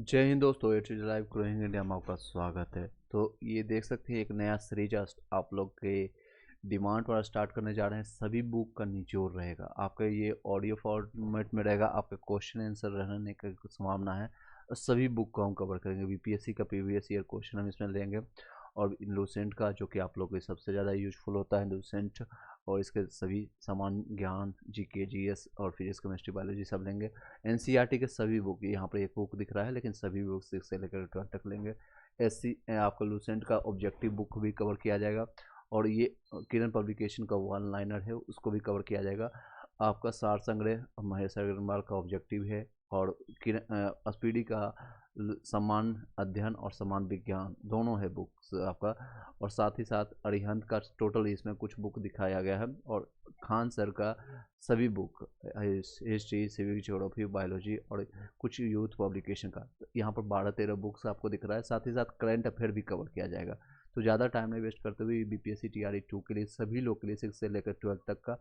जय हिंद दोस्तों, at live growing India में आपका स्वागत है। तो ये देख सकते हैं एक नया सीरीज आप लोग के डिमांड पर स्टार्ट करने जा रहे हैं। सभी बुक का निचोड़ रहेगा, आपका ये ऑडियो फॉर्मेट में रहेगा। आपके क्वेश्चन आंसर रहने की संभावना है। और सभी बुक को हम कवर करेंगे। बीपीएससी का प्रीवियस ईयर क्वेश्चन हम इसमें लेंगे, और लूसेंट का जो कि आप लोग को सबसे ज़्यादा यूजफुल होता है लूसेंट, और इसके सभी समान ज्ञान जीके जीएस और फिजिक्स केमिस्ट्री बायोलॉजी सब लेंगे। एनसीईआरटी के सभी बुक, यहाँ पर एक बुक दिख रहा है लेकिन सभी बुक 6 से लेकर 12 तक लेंगे। एससी आपका लूसेंट का ऑब्जेक्टिव बुक भी कवर किया जाएगा, और ये किरण पब्लिकेशन का वन लाइनर है उसको भी कवर किया जाएगा। आपका सार संग्रह महेश अग्रवाल का ऑब्जेक्टिव है, और स्पीडी का समान अध्ययन और समान विज्ञान दोनों है बुक्स आपका। और साथ ही साथ अरिहंत का टोटल इसमें कुछ बुक दिखाया गया है, और खान सर का सभी book history, civic, geography, biology और कुछ यूथ पब्लिकेशन का यहाँ पर 12-13 बुक्स आपको दिख रहा है। साथ ही साथ करंट अफेयर भी कवर किया जाएगा। तो ज़्यादा टाइम नहीं वेस्ट करते हुए बीपीएससी टीआरई 2 के लिए सभी लोग के लिए 6 से लेकर 12 तक का,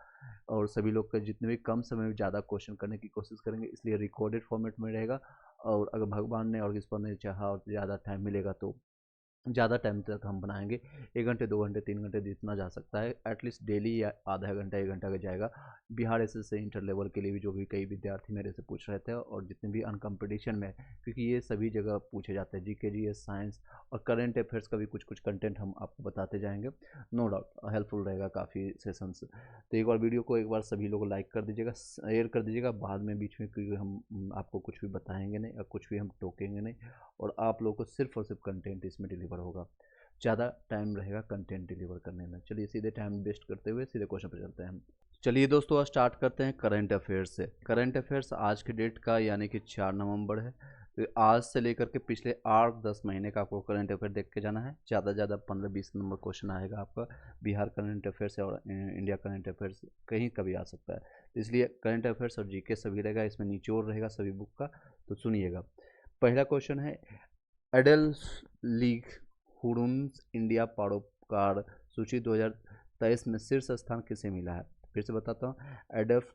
और सभी लोग का जितने भी कम समय में ज़्यादा क्वेश्चन करने की कोशिश करेंगे, इसलिए रिकॉर्डेड फॉर्मेट में रहेगा। और अगर भगवान ने और ईश्वर ने चाहा और ज़्यादा टाइम मिलेगा तो ज़्यादा टाइम तक हम बनाएंगे। 1 घंटे 2 घंटे 3 घंटे जितना जा सकता है, एटलीस्ट डेली या आधा घंटा 1 घंटा का जाएगा। बिहार एसएससी इंटर लेवल के लिए भी जो भी कई विद्यार्थी मेरे से पूछ रहे थे, और जितने भी अन कंपटीशन में, क्योंकि ये सभी जगह पूछे जाते हैं, जीके जीएस साइंस और करंट अफेयर्स का भी कुछ कुछ कंटेंट हम आपको बताते जाएंगे। नो डाउट हेल्पफुल रहेगा काफ़ी सेशंस। तो एक बार वीडियो को एक बार सभी लोग लाइक कर दीजिएगा, शेयर कर दीजिएगा। बाद में बीच में क्योंकि हम आपको कुछ भी बताएंगे नहीं और कुछ भी हम टोकेंगे नहीं, और आप लोगों को सिर्फ और सिर्फ कंटेंट इसमें डिलीवर होगा। ज़्यादा टाइम रहेगा कंटेंट डिलीवर करने में। चलिए सीधे टाइम वेस्ट करते हुए सीधे क्वेश्चन पर चलते हैं हम। चलिए दोस्तों, आज स्टार्ट करते हैं करंट अफेयर्स से। करंट अफेयर्स आज के डेट का यानी कि 4 नवंबर है। तो आज से लेकर के पिछले 8-10 महीने का आपको करंट अफेयर देख के जाना है। ज़्यादा ज़्यादा 15-20 नंबर क्वेश्चन आएगा आपका बिहार करंट अफेयर से, और इंडिया करंट अफेयर्स कहीं का भी आ सकता है। तो इसलिए करंट अफेयर्स और जीके सभी रहेगा, इसमें निचोड़ रहेगा सभी बुक का। तो सुनिएगा, पहला क्वेश्चन है, एडल लीग हुरुन्स इंडिया परोपकार सूची 2023 में शीर्ष स्थान किसे मिला है? फिर से बताता हूँ, एडफ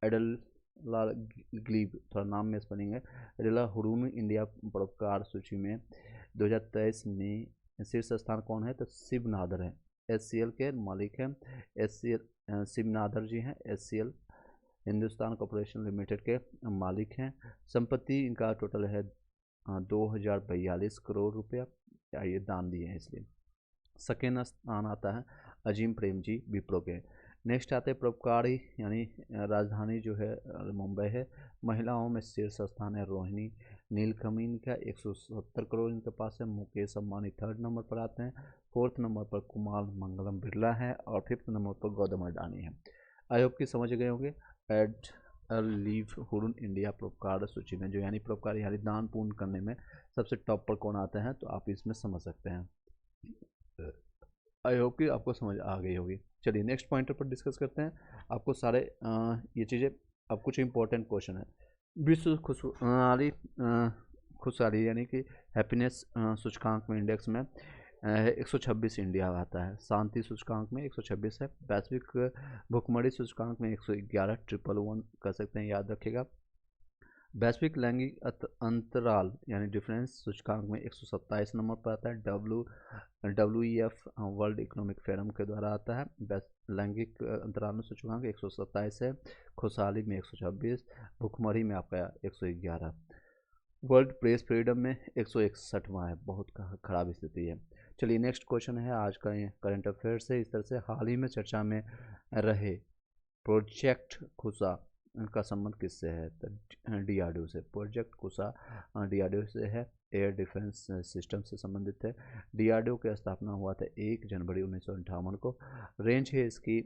एडल ग्लीब, थोड़ा नाम में स्पेलिंग है, एडला हुरुन इंडिया परोपकार सूची में 2023 में शीर्ष स्थान कौन है? तो शिव नादर है। एचसीएल के मालिक हैं एचसीएल, शिव नादर जी हैं। एचसीएल हिंदुस्तान कॉर्पोरेशन लिमिटेड के मालिक हैं। संपत्ति इनका टोटल है 2042 करोड़ रुपया, ये दान दिए हैं इसलिए। सेकेंड स्थान आता है अजीम प्रेम जी विप्रो के। नेक्स्ट आते हैं परोपकारी, यानी राजधानी जो है मुंबई है। महिलाओं में शीर्ष स्थान है रोहिणी नीलकमणी, इनका 170 करोड़ इनके पास है। मुकेश अम्बानी 3rd नंबर पर आते हैं। 4th नंबर पर कुमार मंगलम बिरला है, और 5th नंबर पर गौतम अडानी है। आई होप कि समझ गए होंगे। एड लीव हुरुन इंडिया परोपकार सूची में जो यानी परोपकार यानी दान पुण्य करने में सबसे टॉप पर कौन आता है, तो आप इसमें समझ सकते हैं। आई होप कि आपको समझ आ गई होगी। चलिए नेक्स्ट पॉइंटर पर डिस्कस करते हैं। आपको सारे ये चीज़ें, अब कुछ इंपॉर्टेंट क्वेश्चन है। विश्व खुशहाली यानी कि हैप्पीनेस सूचकांक में इंडेक्स में 126 इंडिया आता है। शांति सूचकांक में 126 है। वैश्विक भुखमरी सूचकांक में 111, 111 कर सकते हैं, याद रखिएगा। वैश्विक लैंगिक अंतराल यानी डिफरेंस सूचकांक में 127 नंबर पर आता है। WEF वर्ल्ड इकोनॉमिक फोरम के द्वारा आता है। लैंगिक अंतराल में सूचकांक 127 है। खुशहाली में 126, भुखमरी में आपका 111। वर्ल्ड प्रेस फ्रीडम में 161वां है। बहुत खराब स्थिति है। चलिए नेक्स्ट क्वेश्चन है आज का करंट अफेयर से। इस तरह से हाल ही में चर्चा में रहे प्रोजेक्ट कुसा का संबंध किससे है? तो डीआरडीओ से। प्रोजेक्ट कुसा डीआरडीओ से है, एयर डिफेंस सिस्टम से संबंधित है। डीआरडीओ की स्थापना हुआ था 1 जनवरी 1958 को। रेंज है इसकी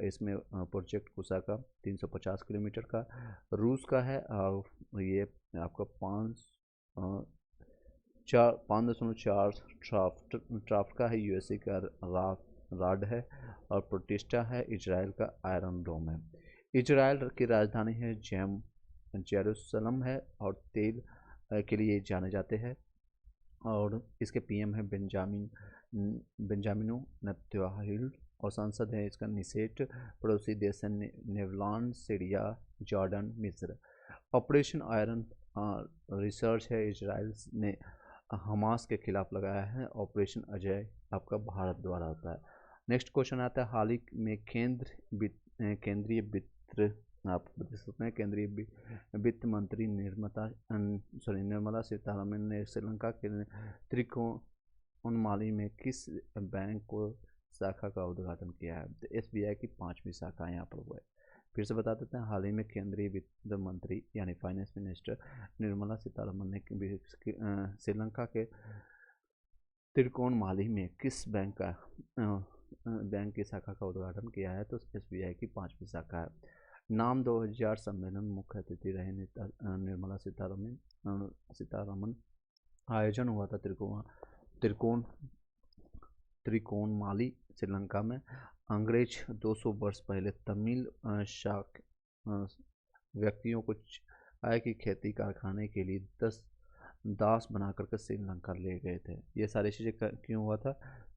इसमें प्रोजेक्ट कुसा का 350 किलोमीटर का। रूस का है, और ये आपका 5.4 ट्राफ्ट का है। यूएसए का राड है, और प्रोटिस्टा है। इजराइल का आयरन डोम है। इजराइल की राजधानी है जेरूसलम है, और तेल के लिए जाने जाते हैं। और इसके पीएम है बेंजामिनो नेतन्याहू, और सांसद है इसका निसेट। पड़ोसी देश है नेदरलैंड, सीरिया, जॉर्डन, मिस्र। ऑपरेशन आयरन रिसर्च है इजराइल ने हमास के खिलाफ लगाया है। ऑपरेशन अजय आपका भारत द्वारा होता है। नेक्स्ट क्वेश्चन आता है, हाल ही में केंद्रीय वित्त आप बता सकते हैं केंद्रीय वित्त मंत्री निर्मला सीतारमण ने श्रीलंका के त्रिकोणमाली में किस बैंक को शाखा का उद्घाटन किया है? तो SBI की 5वीं शाखा यहाँ पर हुआ है। फिर से बता देते हैं, हाल ही में केंद्रीय वित्त मंत्री यानी फाइनेंस मिनिस्टर निर्मला सीतारमण ने श्रीलंका के त्रिकोणमाली में किस बैंक की शाखा का उद्घाटन किया है? तो SBI की 5वीं शाखा है। नाम 2000 सम्मेलन मुख्य अतिथि रहे नेता निर्मला सीतारमण। आयोजन हुआ था त्रिकोणमाली श्रीलंका में। अंग्रेज 200 वर्ष पहले तमिल शाक व्यक्तियों को चाय की खेती कारखाने के लिए 10 दास बनाकर के श्रीलंका ले गए थे। ये सारी चीज़ें क्यों हुआ था?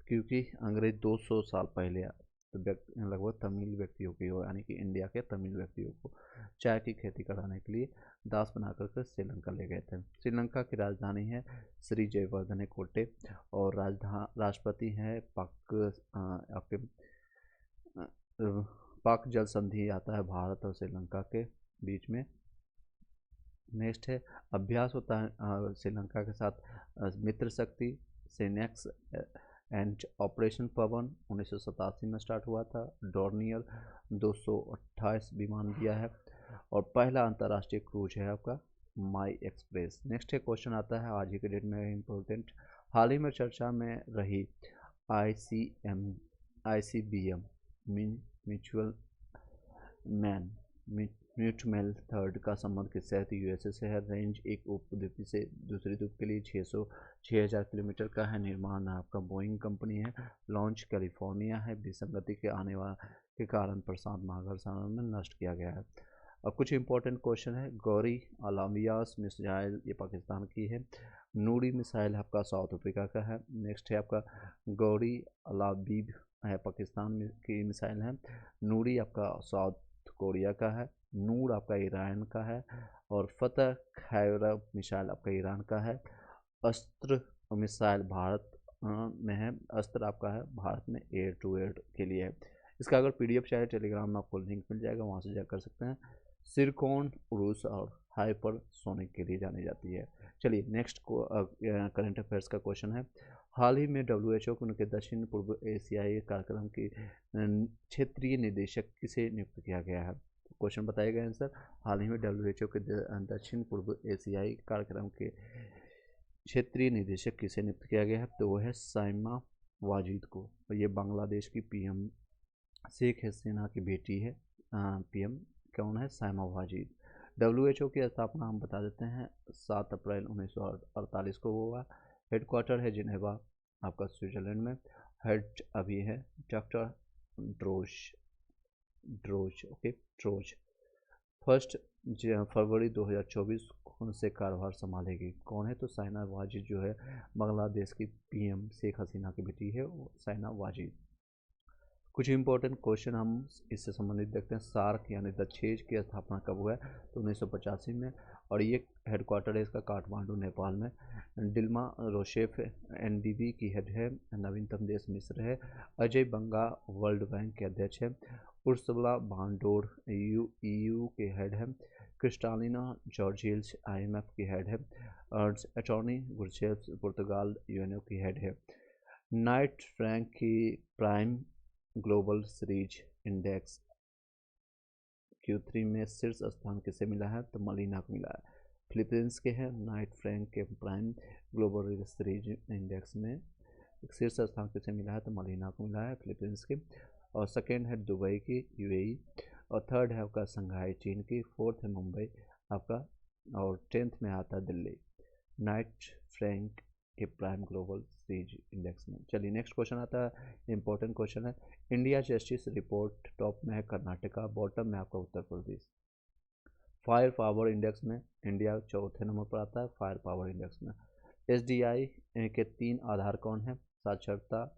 क्योंकि अंग्रेज 200 साल पहले तो लगभग तमिल व्यक्तियों की यानी कि इंडिया के तमिल व्यक्तियों को चाय की खेती कराने के लिए दास बनाकर के श्रीलंका ले गए थे। श्रीलंका की राजधानी है श्री जयवर्धने कोटे और राष्ट्रपति है पाक जल संधि आता है भारत और श्रीलंका के बीच में। नेक्स्ट है, अभ्यास होता है श्रीलंका के साथ मित्र शक्ति सेनेक्स एंड ऑपरेशन पवन 1987 में स्टार्ट हुआ था। डॉर्नियर 228 विमान दिया है और पहला अंतर्राष्ट्रीय क्रूज है आपका माई एक्सप्रेस। नेक्स्ट है क्वेश्चन आता है आज ही के डेट में इम्पोर्टेंट, हाल ही में चर्चा में रही ICBM म्यूचुअल थर्ड का संबंध किससे है? तो USA से है। रेंज एक उपद्वीप से दूसरी द्वीप के लिए 6000 किलोमीटर का है। निर्माण आपका बोइंग कंपनी है। लॉन्च कैलिफोर्निया है। विसंगति के आने के कारण प्रशांत महासागर में नष्ट किया गया है। अब कुछ इंपॉर्टेंट क्वेश्चन है, गौरी अलामियास मिसाइल ये पाकिस्तान की है। नूरी मिसाइल आपका साउथ अफ्रीका का है। नेक्स्ट है आपका गौरी अलाबीब है पाकिस्तान की मिसाइल है। नूरी आपका साउथ कोरिया का है। नूर आपका ईरान का है और फतह खैबर मिसाइल आपका ईरान का है। अस्त्र मिसाइल भारत में है। अस्त्र आपका है भारत में एयर टू एयर के लिए है। इसका अगर PDF चाहिए टेलीग्राम में आपको लिंक मिल जाएगा, वहाँ से जा कर सकते हैं। सिरकोन रूस और हाइपरसोनिक के लिए जानी जाती है। चलिए नेक्स्ट करंट अफेयर्स का क्वेश्चन है, हाल ही में WHO को उनके दक्षिण पूर्व एशियाई कार्यक्रम की क्षेत्रीय निदेशक किसे नियुक्त किया गया है? क्वेश्चन बताइएगा आंसर। हाल ही में WHO के दक्षिण पूर्व एशियाई कार्यक्रम के क्षेत्रीय निदेशक किसे नियुक्त किया गया है? तो वो है साइमा वाजिद को। और ये बांग्लादेश की PM शेख हसीना की बेटी है। PM कौन है? साइमा वाजिद। WHO की स्थापना हम बता देते हैं 7 अप्रैल 1948 को हुआ। हेडक्वार्टर है जिनेवा आपका स्विट्जरलैंड में। हेड अभी है डॉक्टर ड्रोज ओके ड्रोज। 1 फरवरी 2024 से कार्यभार संभालेगी। कौन है? तो साइना वाजिद जो है बांग्लादेश की PM शेख हसीना की बेटी है साइना वाजिद। कुछ इंपॉर्टेंट क्वेश्चन हम इससे संबंधित देखते हैं। सार्क यानी दक्षेज की स्थापना कब हुआ है? तो 1985 में और ये हेडक्वार्टर है इसका काठमांडू नेपाल में। डिल्मा रोशेफ NDB की हेड है। नवीनतम देश मिस्र है। अजय बंगा वर्ल्ड बैंक के अध्यक्ष है। उर्सुला भांडोर EU के हेड है। क्रिस्टालिना जॉर्जिल्स IMF की हेड है। एटॉर्नी गुरसेल्स पुर्तगाल UNO की हेड है। नाइट फ्रैंक की prime global series index Q3 में शीर्ष स्थान किसे मिला है? तो मलिना को मिला है। फिलीपींस के हैं नाइट फ्रैंक के प्राइम ग्लोबल सीरीज इंडेक्स में शीर्ष स्थान किसे मिला है? तो मलिना को मिला है फिलीपींस के। और सेकेंड है दुबई की UAE और थर्ड है आपका संघाई चीन की। फोर्थ है मुंबई आपका और 10th में आता है दिल्ली नाइट फ्रैंक के प्राइम ग्लोबल सीरीज इंडेक्स में। चलिए नेक्स्ट क्वेश्चन आता है, इंपॉर्टेंट क्वेश्चन है। इंडिया जस्टिस रिपोर्ट टॉप में है कर्नाटका, बॉटम में आपका Uttar Pradesh. Fire power index में इंडिया 4थे नंबर पर आता है फायर पावर इंडेक्स में। SDI के 3 आधार कौन है? साक्षरता,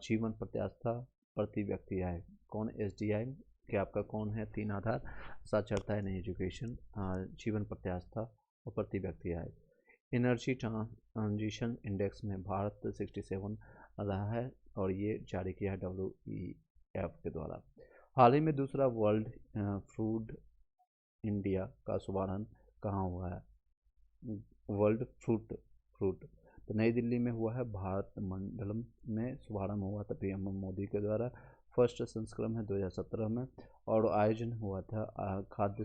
जीवन प्रत्याशा, प्रति व्यक्ति आय। कौन SDI के आपका कौन है 3 आधार? साक्षरता यानी एजुकेशन, जीवन प्रत्याशा और प्रति व्यक्ति आय। एनर्जी ट्रांजिशन इंडेक्स में भारत 67 रहा है और ये जारी किया है WEF के द्वारा। हाल ही में दूसरा वर्ल्ड फूड इंडिया का शुभारंभ कहाँ हुआ है? वर्ल्ड फ्रूट तो नई दिल्ली में हुआ है, भारत मंडलम में शुभारंभ हुआ था PM मोदी के द्वारा। फर्स्ट संस्करण है 2017 में और आयोजन हुआ था खाद्य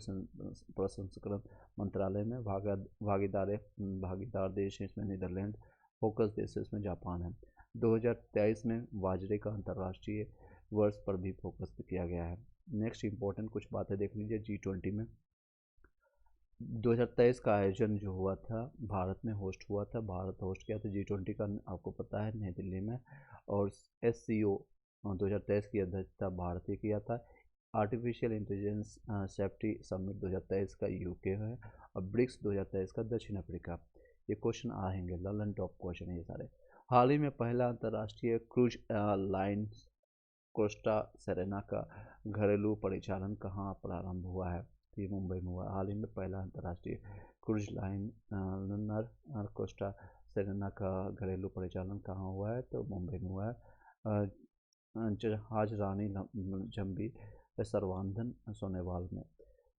प्रसंस्करण मंत्रालय में। भागीदार देश इसमें नीदरलैंड, फोकस देश इसमें जापान है। 2023 में बाजरे का अंतर्राष्ट्रीय वर्ष पर भी फोकस किया गया है। नेक्स्ट इंपॉर्टेंट कुछ बातें देख लीजिए। G20 में 2023 का आयोजन जो हुआ था भारत में होस्ट हुआ था, भारत होस्ट किया था G20 का, आपको पता है, नई दिल्ली में। और SCO 2023 की अध्यक्षता भारत ही किया था। आर्टिफिशियल इंटेलिजेंस सेफ्टी समिट 2023 का UK है और ब्रिक्स 2023 का दक्षिण अफ्रीका। ये क्वेश्चन आएंगे, ललन टॉप क्वेश्चन है ये सारे। हाल ही में पहला अंतर्राष्ट्रीय क्रूज लाइन कोस्टा सेरेना का घरेलू परिचालन कहाँ प्रारंभ हुआ है? तो ये मुंबई में हुआ। हाल ही में पहला अंतर्राष्ट्रीय क्रूज लाइन कोस्टा सेरेना का घरेलू परिचालन कहाँ हुआ है? तो मुंबई में हुआ है। जहाज रानी जम्बी सर्वांधन सोनेवाल में।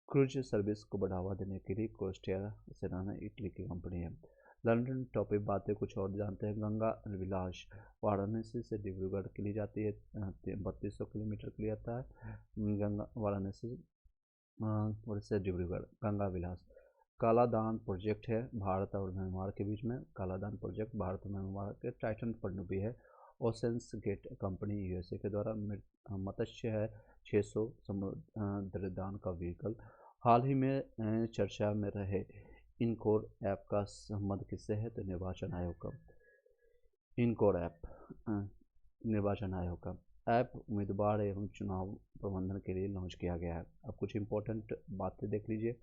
क्रूज सर्विस को बढ़ावा देने के लिए कोस्टा सेरेना इटली की कंपनी है। लंदन टॉपिक बातें कुछ और जानते हैं। गंगा विलास वाराणसी से डिब्रूगढ़ के लिए जाती है, 3200 किलोमीटर के लिए आता है। गंगा वाराणसी से डिब्रूगढ़। गंगा विलास कालादान प्रोजेक्ट है भारत और म्यांमार के बीच में। कालादान प्रोजेक्ट भारत और म्यांमार के टाइटन पनडुब्बी है। ओशंस गेट कंपनी USA के द्वारा। मत्स्य है 600 समुद्रदान का व्हीकल। हाल ही में चर्चा में रहे इनकोर ऐप का संबंध किससे है? तो निर्वाचन आयोग का। इनकोर ऐप निर्वाचन आयोग का ऐप उम्मीदवार एवं चुनाव प्रबंधन के लिए लॉन्च किया गया है। अब कुछ इंपॉर्टेंट बातें देख लीजिए।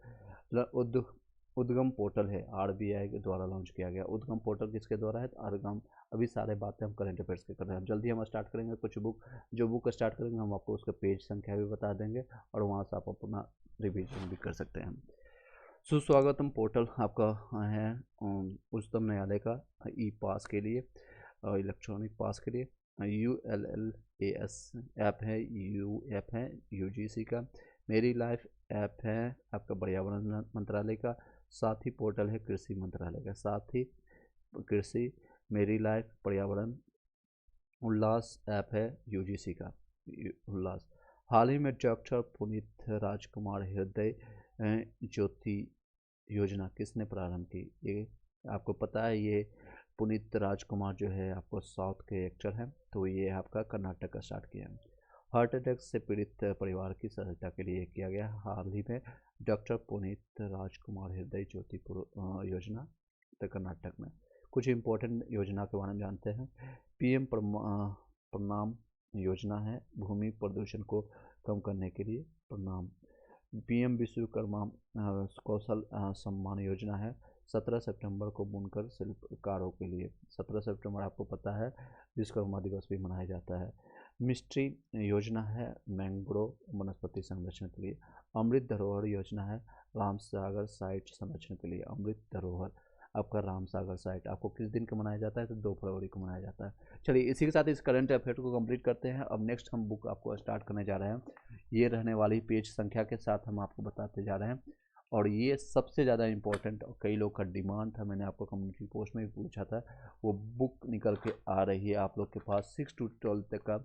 उद्गम पोर्टल है, RBI के द्वारा लॉन्च किया गया। उद्गम पोर्टल किसके द्वारा है? उद्गम। अभी सारे बातें हम करंट अफेयर्स के कर रहे हैं। जल्दी हम स्टार्ट करेंगे। कुछ जो बुक स्टार्ट करेंगे हम आपको उसका पेज संख्या भी बता देंगे और वहाँ से आप अपना रिविजन भी कर सकते हैं। सुस्वागतम पोर्टल आपका है उच्चतम न्यायालय का ई-पास के लिए, इलेक्ट्रॉनिक पास के लिए। ULLAS ऐप है, ऐप है UGC का। मेरी लाइफ ऐप है आपका पर्यावरण मंत्रालय का। साथी पोर्टल है कृषि मंत्रालय का। साथी कृषि, मेरी लाइफ, पर्यावरण। उल्लास ऐप है UGC का, उल्लास। हाल ही में डॉक्टर पुनीत राजकुमार हृदय ज्योति योजना किसने प्रारंभ की? ये आपको पता है, ये पुनीत राजकुमार जो है आपको साउथ के एक्टर हैं, तो ये आपका कर्नाटक का स्टार्ट किया है। हार्ट अटैक से पीड़ित परिवार की सहायता के लिए किया गया हाल ही में डॉक्टर पुनीत राजकुमार हृदय ज्योति योजना तो कर्नाटक में। कुछ इंपॉर्टेंट योजना के बारे में जानते हैं। PM प्रणाम योजना है भूमि प्रदूषण को कम करने के लिए, प्रणाम। PM विश्वकर्मा कौशल सम्मान योजना है 17 सितंबर को बुनकर शिल्पकारों के लिए। 17 सितंबर आपको पता है विश्वकर्मा दिवस भी मनाया जाता है। मिस्ट्री योजना है मैंग्रोव वनस्पति संरक्षण के लिए। अमृत धरोहर योजना है रामसागर साइट संरक्षण के लिए। अमृत धरोहर आपका रामसागर साइट आपको किस दिन को मनाया जाता है? तो 2 फरवरी को मनाया जाता है। चलिए इसी के साथ इस करंट अफेयर को कंप्लीट करते हैं। अब नेक्स्ट हम बुक आपको स्टार्ट करने जा रहे हैं। ये रहने वाली पेज संख्या के साथ हम आपको बताते जा रहे हैं और ये सबसे ज़्यादा इम्पोर्टेंट और कई लोग का डिमांड था, मैंने आपको कम्युनिटी पोस्ट में भी पूछा था, वो बुक निकल के आ रही है आप लोग के पास 6 to 12 तक का।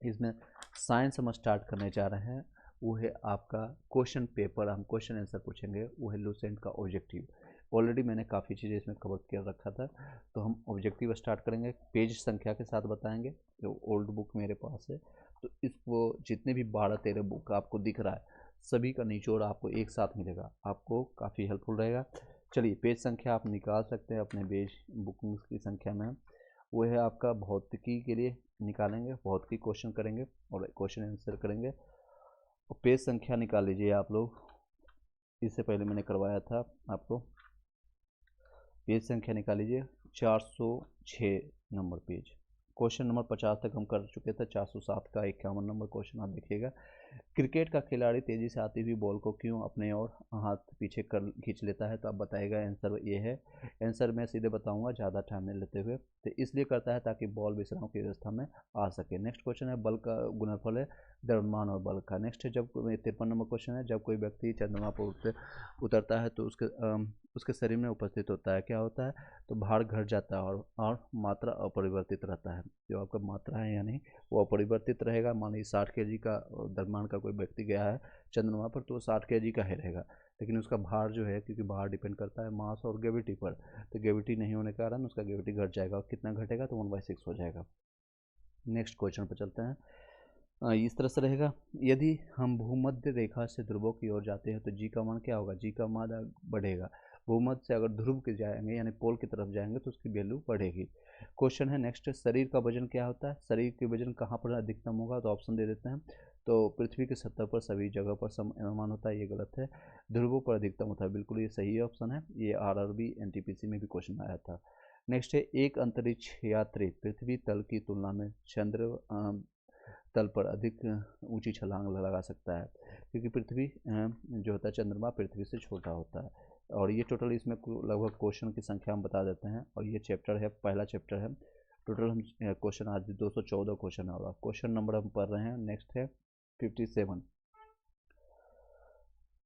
इसमें साइंस हम स्टार्ट करने जा रहे हैं। वो है आपका क्वेश्चन पेपर, हम क्वेश्चन आंसर पूछेंगे। वो है लुसेंट का ऑब्जेक्टिव। ऑलरेडी मैंने काफ़ी चीज़ें इसमें कवर कर रखा था, तो हम ऑब्जेक्टिव स्टार्ट करेंगे, पेज संख्या के साथ बताएंगे। जो ओल्ड बुक मेरे पास है, तो इसको जितने भी 12-13 बुक आपको दिख रहा है सभी का निचोड़ आपको एक साथ मिलेगा, आपको काफ़ी हेल्पफुल रहेगा। चलिए पेज संख्या आप निकाल सकते हैं अपने पेज बुकिंग की संख्या में। वो है आपका भौतिकी के लिए निकालेंगे, भौतिकी क्वेश्चन करेंगे और क्वेश्चन आंसर करेंगे। और पेज संख्या निकाल लीजिए आप लोग, इससे पहले मैंने करवाया था आपको। पेज संख्या निकाल लीजिए 406 नंबर पेज। क्वेश्चन नंबर 50 तक हम कर चुके थे, 407 का 51 नंबर क्वेश्चन आप देखिएगा। क्रिकेट का खिलाड़ी तेजी से आती हुई बॉल को क्यों अपने ओर हाथ पीछे कर खींच लेता है? तो आप बताएगा आंसर ये है। आंसर मैं सीधे बताऊंगा ज़्यादा टाइम नहीं लेते हुए। तो इसलिए करता है ताकि बॉल विश्राम की व्यवस्था में आ सके। नेक्स्ट क्वेश्चन है बल का गुणनफल है द्रव्यमान और बल का। नेक्स्ट है जब 53 नंबर क्वेश्चन है, जब कोई व्यक्ति चंद्रमा पर उतरता है तो उसके शरीर में उपस्थित होता है क्या होता है? तो भार घट जाता है और मात्रा अपरिवर्तित रहता है। जो आपका मात्रा है यानी वो अपरिवर्तित रहेगा। मान लीजिए 60 kg का द्रव्यमान का कोई व्यक्ति गया है चंद्रमा पर तो वो 60 kg का ही रहेगा, लेकिन उसका भार जो है, क्योंकि भार डिपेंड करता है मास और ग्रेविटी पर, तो ग्रेविटी नहीं होने के कारण उसका ग्रेविटी घट जाएगा। और कितना घटेगा? तो 1/6 हो जाएगा। नेक्स्ट क्वेश्चन पर चलते हैं। इस तरह से रहेगा, यदि हम भूमध्य रेखा से ध्रुवों की ओर जाते हैं तो जी का मान क्या होगा? जी का मान बढ़ेगा। भूमध्य से अगर ध्रुव के जाएंगे यानी पोल की तरफ जाएंगे तो उसकी वैल्यू बढ़ेगी। क्वेश्चन है नेक्स्ट, शरीर का वजन क्या होता है? शरीर के वजन कहाँ पर अधिकतम होगा? तो ऑप्शन दे देते हैं। तो पृथ्वी की सतह पर सभी जगह पर समान होता है, ये गलत है। ध्रुवों पर अधिकतम होता है, बिल्कुल ये सही ऑप्शन है। ये RRB NTPC में भी क्वेश्चन आया था। नेक्स्ट है, एक अंतरिक्ष यात्री पृथ्वी तल की तुलना में चंद्र तल पर अधिक ऊंची छलांग लगा सकता है, क्योंकि पृथ्वी जो होता है चंद्रमा पृथ्वी से छोटा होता है। और ये टोटल इसमें लगभग क्वेश्चन की संख्या हम बता देते हैं। और ये चैप्टर है, पहला चैप्टर है। टोटल हम क्वेश्चन आज 214 क्वेश्चन होगा। क्वेश्चन नंबर हम पढ़ रहे हैं। नेक्स्ट है 57।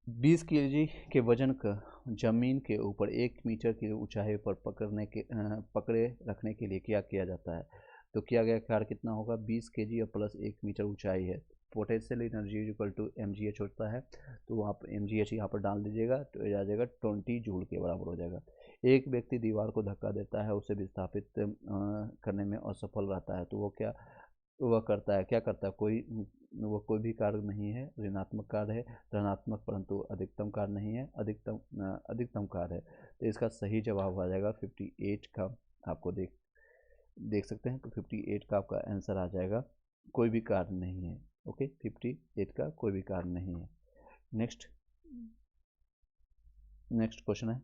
20 kg के वजन का जमीन के ऊपर 1 मीटर की ऊंचाई पर पकड़े रखने के लिए क्या किया जाता है? तो किया गया कार्य कितना होगा? 20 kg और प्लस 1 मीटर ऊंचाई है। Potential energy equal to mgh होता है, तो आप mgh यहाँ पर डाल दीजिएगा तो ये आ जाएगा 20 जूल के बराबर हो जाएगा। एक व्यक्ति दीवार को धक्का देता है, उसे विस्थापित करने में असफल रहता है, तो वह करता है क्या करता है? वो कोई भी कार्य नहीं है, ऋणात्मक कार्य है, धनात्मक परंतु अधिकतम कार्य नहीं है, अधिकतम कार्य है। तो इसका सही जवाब आ जाएगा 58 का। आपको देख सकते हैं तो 58 का आपका आंसर आ जाएगा, कोई भी कार्य नहीं है। ओके, 58 का कोई भी कार्य नहीं है। नेक्स्ट क्वेश्चन है